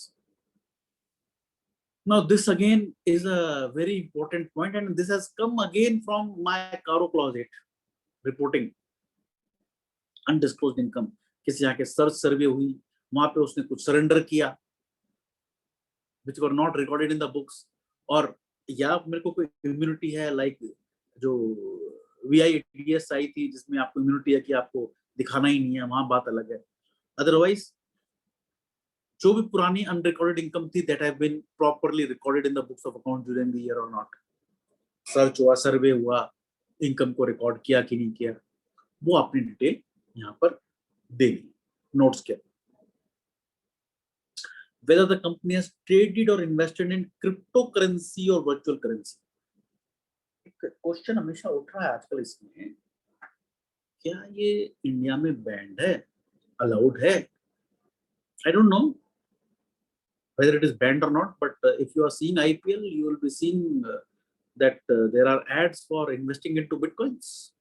C: Now this again is a very important point, and this has come again from my Caro Clause 8 reporting undisclosed income। किसी यहाँ के search सर्वे हुई, वहां पे उसने कुछ सरेंडर किया which were not recorded in the books, और या मेरे को कोई इम्यूनिटी है, लाइक जो VITS आई थी जिसमें आपको इम्यूनिटी है कि आपको दिखाना ही नहीं है, वहां बात अलग है। अदरवाइज जो भी पुरानी अनरिकॉर्डेड इनकम थी, that have been properly recorded in the books of account during the year और नॉट। सर्च हुआ, सर्वे हुआ, इनकम को रिकॉर्ड किया कि नहीं किया, वो अपनी डिटेल यहाँ पर देनी नोट्स के। whether the company has traded or invested in cryptocurrency or virtual currency. Question हमेशा उठ रहा है आजकल इसमें, क्या ये इंडिया में बैंड है, अलाउड है? I don't know whether it is banned or not, but if you are seeing IPL, you will be seeing that there are ads for investing into bitcoins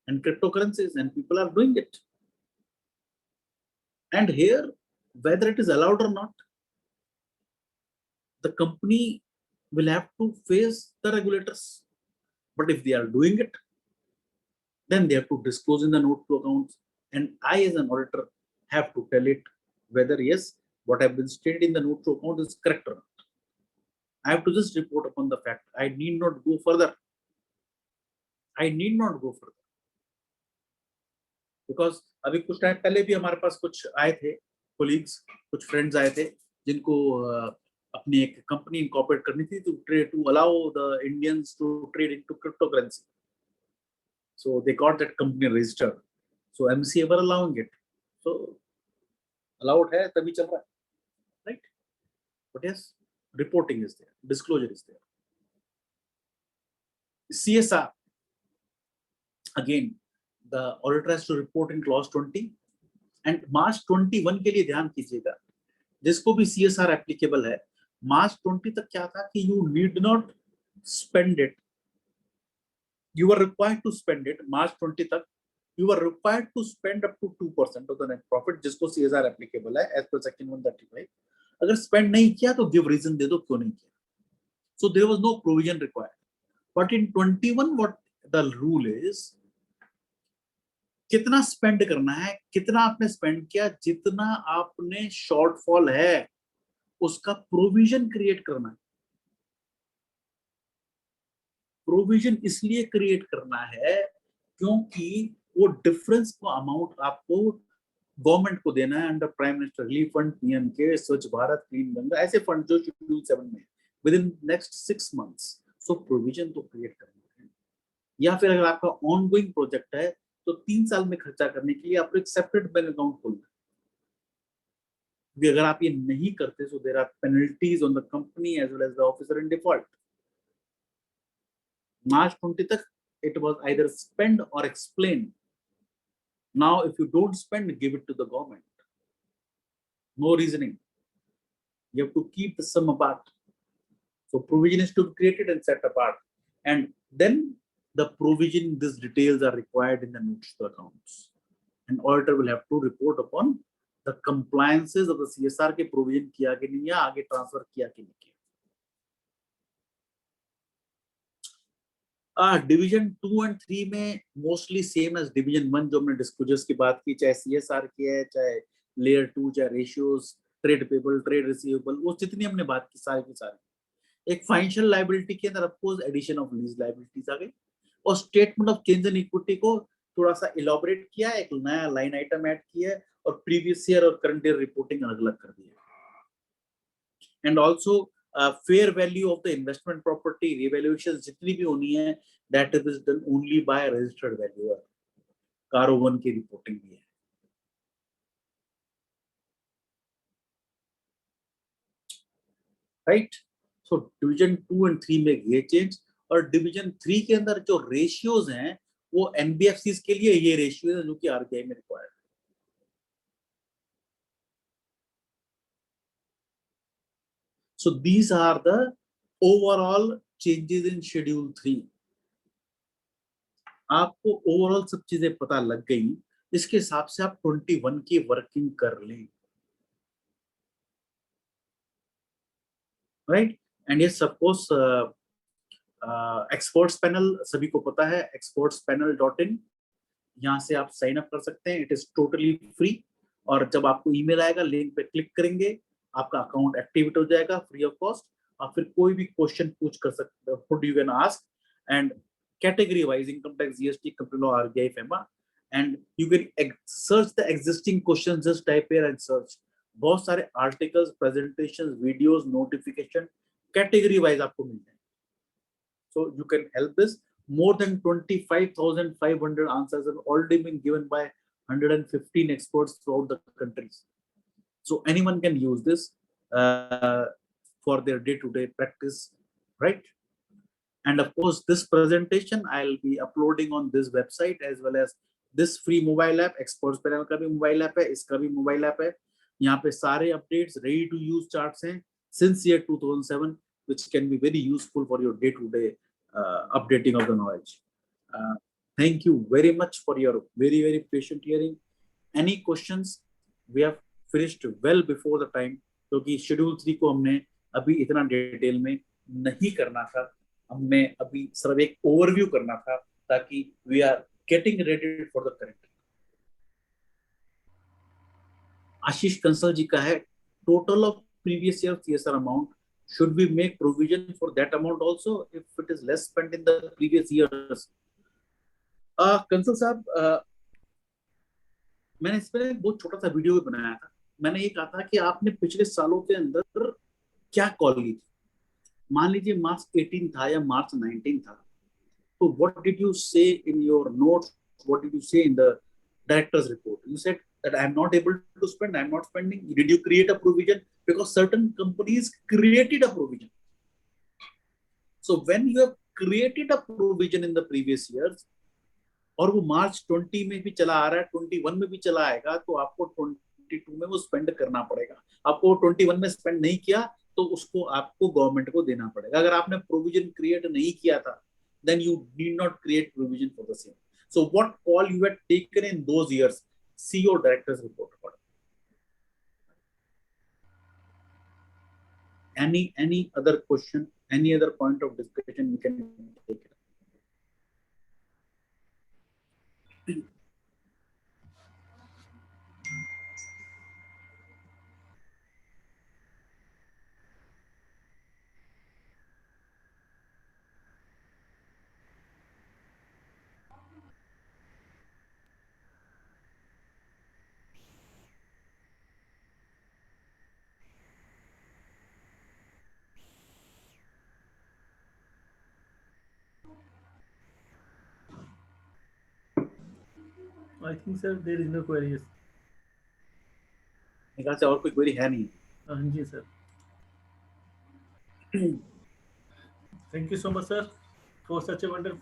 C: and cryptocurrencies, and people are doing it. And here, whether it is allowed or not, the company will have to face the regulators. But if they are doing it, then they have to disclose in the note to accounts, and I as an auditor have to tell it whether yes, what have been stated in the note to account is correct or not. I have to just report upon the fact. I need not go further. I need not go further. Because अभी कुछ time पहले भी हमारे पास कुछ आए थे colleagues, कुछ friends आए थे जिनको अपनी एक कंपनी incorporate करनी थी to allow the Indians to trade into cryptocurrency. So they got that company registered. So MCA were allowing it. So allowed है तभी चल रहा है, right? But yes, reporting is there, disclosure is there. CSR, again, the auditor has to report in clause 20 and March 21 के लिए ध्यान कीजिएगा, जिसको भी CSR applicable है, March 20 तक क्या था कि you need not spend it. You were required to spend it. March 20 तक you were required to spend up to 2% of the net profit, जिसको CSR applicable है as per section 135. अगर spend नहीं किया तो give reason दे दो क्यों नहीं किया. So there was no provision required. But in 21, what the rule is, कितना spend करना है, कितना आपने spend किया, जितना आपने shortfall है, उसका provision create करना है. Provision इसलिए create करना है क्योंकि वो difference को amount आपको गवर्नमेंट को देना है under prime minister relief fund, PMK, स्वच्छ भारत, क्लीन गंगा, ऐसे फंड जो शेड्यूल 7 में with in next 6 months. So provision तो क्रिएट करना है. या फिर अगर आपका ऑनगोइंग प्रोजेक्ट है तो 3 साल में खर्चा करने के लिए आपको एक सेपरेट बैंक अकाउंट खोलना है. अगर आप ये नहीं करते so there are penalties on the company as well as the officer in default. March 20 तक इट वाज आइदर स्पेंड और explain. Now, if you don't spend, give it to the government. No reasoning. You have to keep the sum apart. So provision is to be created and set apart. And then the provision, these details are required in the notes to accounts. And auditor will have to report upon the compliances of the CSR के provision किया कि नहीं या आगे transfer किया कि नहीं किया. डिवीजन 2 and 3 में मोस्टली सेम एज डिवीजन 1 जो हमने डिस्क्लोजर्स की बात की, चाहे सीएसआर की है, चाहे लेयर 2, चाहे ratios, trade payable, trade receivable, वो जितनी हमने बात की सारी की सारी. एक फाइनेंशियल लायबिलिटी के अंदर of course addition of lease liabilities आ गई और statement of change in equity को थोड़ा सा इलैबोरेट किया, एक नया लाइन आइटम ऐड किया और प्रीवियस ईयर और करंट ईयर रिपोर्टिंग अलग अलग कर दिया. And also fair value of the investment property revaluations जितनी भी होनी है that is done only by a registered valuer. कारो 1 की रिपोर्टिंग भी है. राइट. सो डिवीजन 2 and 3 में ये चेंज, और डिवीजन 3 के अंदर जो रेशियोज हैं वो एनबीएफसीज के लिए ये रेशियो है जो कि आरबीआई में required. So these are the overall changes in Schedule 3. आपको ओवरऑल सब चीजें पता लग गई, इसके हिसाब से आप 21 की वर्किंग कर लें. राइट. एंड ये सपोज एक्सपर्ट्स पैनल सभी को पता है, expertspanel.in, यहाँ से आप साइन अप कर सकते हैं. इट इज टोटली फ्री और जब आपको ईमेल आएगा लिंक पे क्लिक करेंगे आपका अकाउंट एक्टिवेट हो जाएगा फ्री ऑफ कॉस्ट. आप फिर कोई भी क्वेश्चन पूछ कर सकते हो, you can ask, and category wise income tax, GST, company law, RBI, FEMA, and you can search the existing questions. Just type here and search. बहुत सारे articles, presentations, videos, notification category wise आपको मिल जाएंगे. So you can help this. More than 25,500 answers have already been given by 115 experts throughout the countries. So anyone can use this for their day-to-day practice, right? And of course, this presentation I'll be uploading on this website as well as this free mobile app. Experts panel का भी mobile app है, इसका भी mobile app है. यहाँ पे सारे updates, ready to use charts हैं since year 2007, which can be very useful for your day-to-day updating of the knowledge. Thank you very much for your very patient hearing. Any questions? We have finished well before the time, क्योंकि schedule 3 को हमने अभी इतना detail में नहीं करना था. हमें अभी सिर्फ एक ओवरव्यू करना था ताकि we are getting ready for the current. Ashish Kansal ji का है, total of previous year CSR amount, should we make provision for that amount also if it is less spent in the previous years? Kansal साहब, मैंने इस पर एक बहुत छोटा सा वीडियो भी बनाया था. मैंने ये कहा था कि आपने पिछले सालों के अंदर क्या कॉल ली थी. मान लीजिए मार्च 18 था या मार्च 19 था, तो what did you say in your notes, what did you say in the director's report? You said that I am not able to spend, I am not spending. Did you create a provision? Because certain companies created a provision. So when you have created a provision in the previous years और वो मार्च 20 में भी चला आ रहा है, 21 में भी चला आएगा, तो आपको 22 में वो स्पेंड करना पड़ेगा. आपको 21 में स्पेंड नहीं किया तो उसको आपको गवर्नमेंट को देना पड़ेगा. अगर आपने प्रोविजन क्रिएट नहीं किया था, then you need not create provision for the same. So what call you had taken in those years? See your director's report. Any other question, any other point of discussion we can take it.
D: I think sir there is no queries.
C: निकाल से और कोई query है नहीं.
D: हाँ जी sir. Thank you so much sir for such a wonderful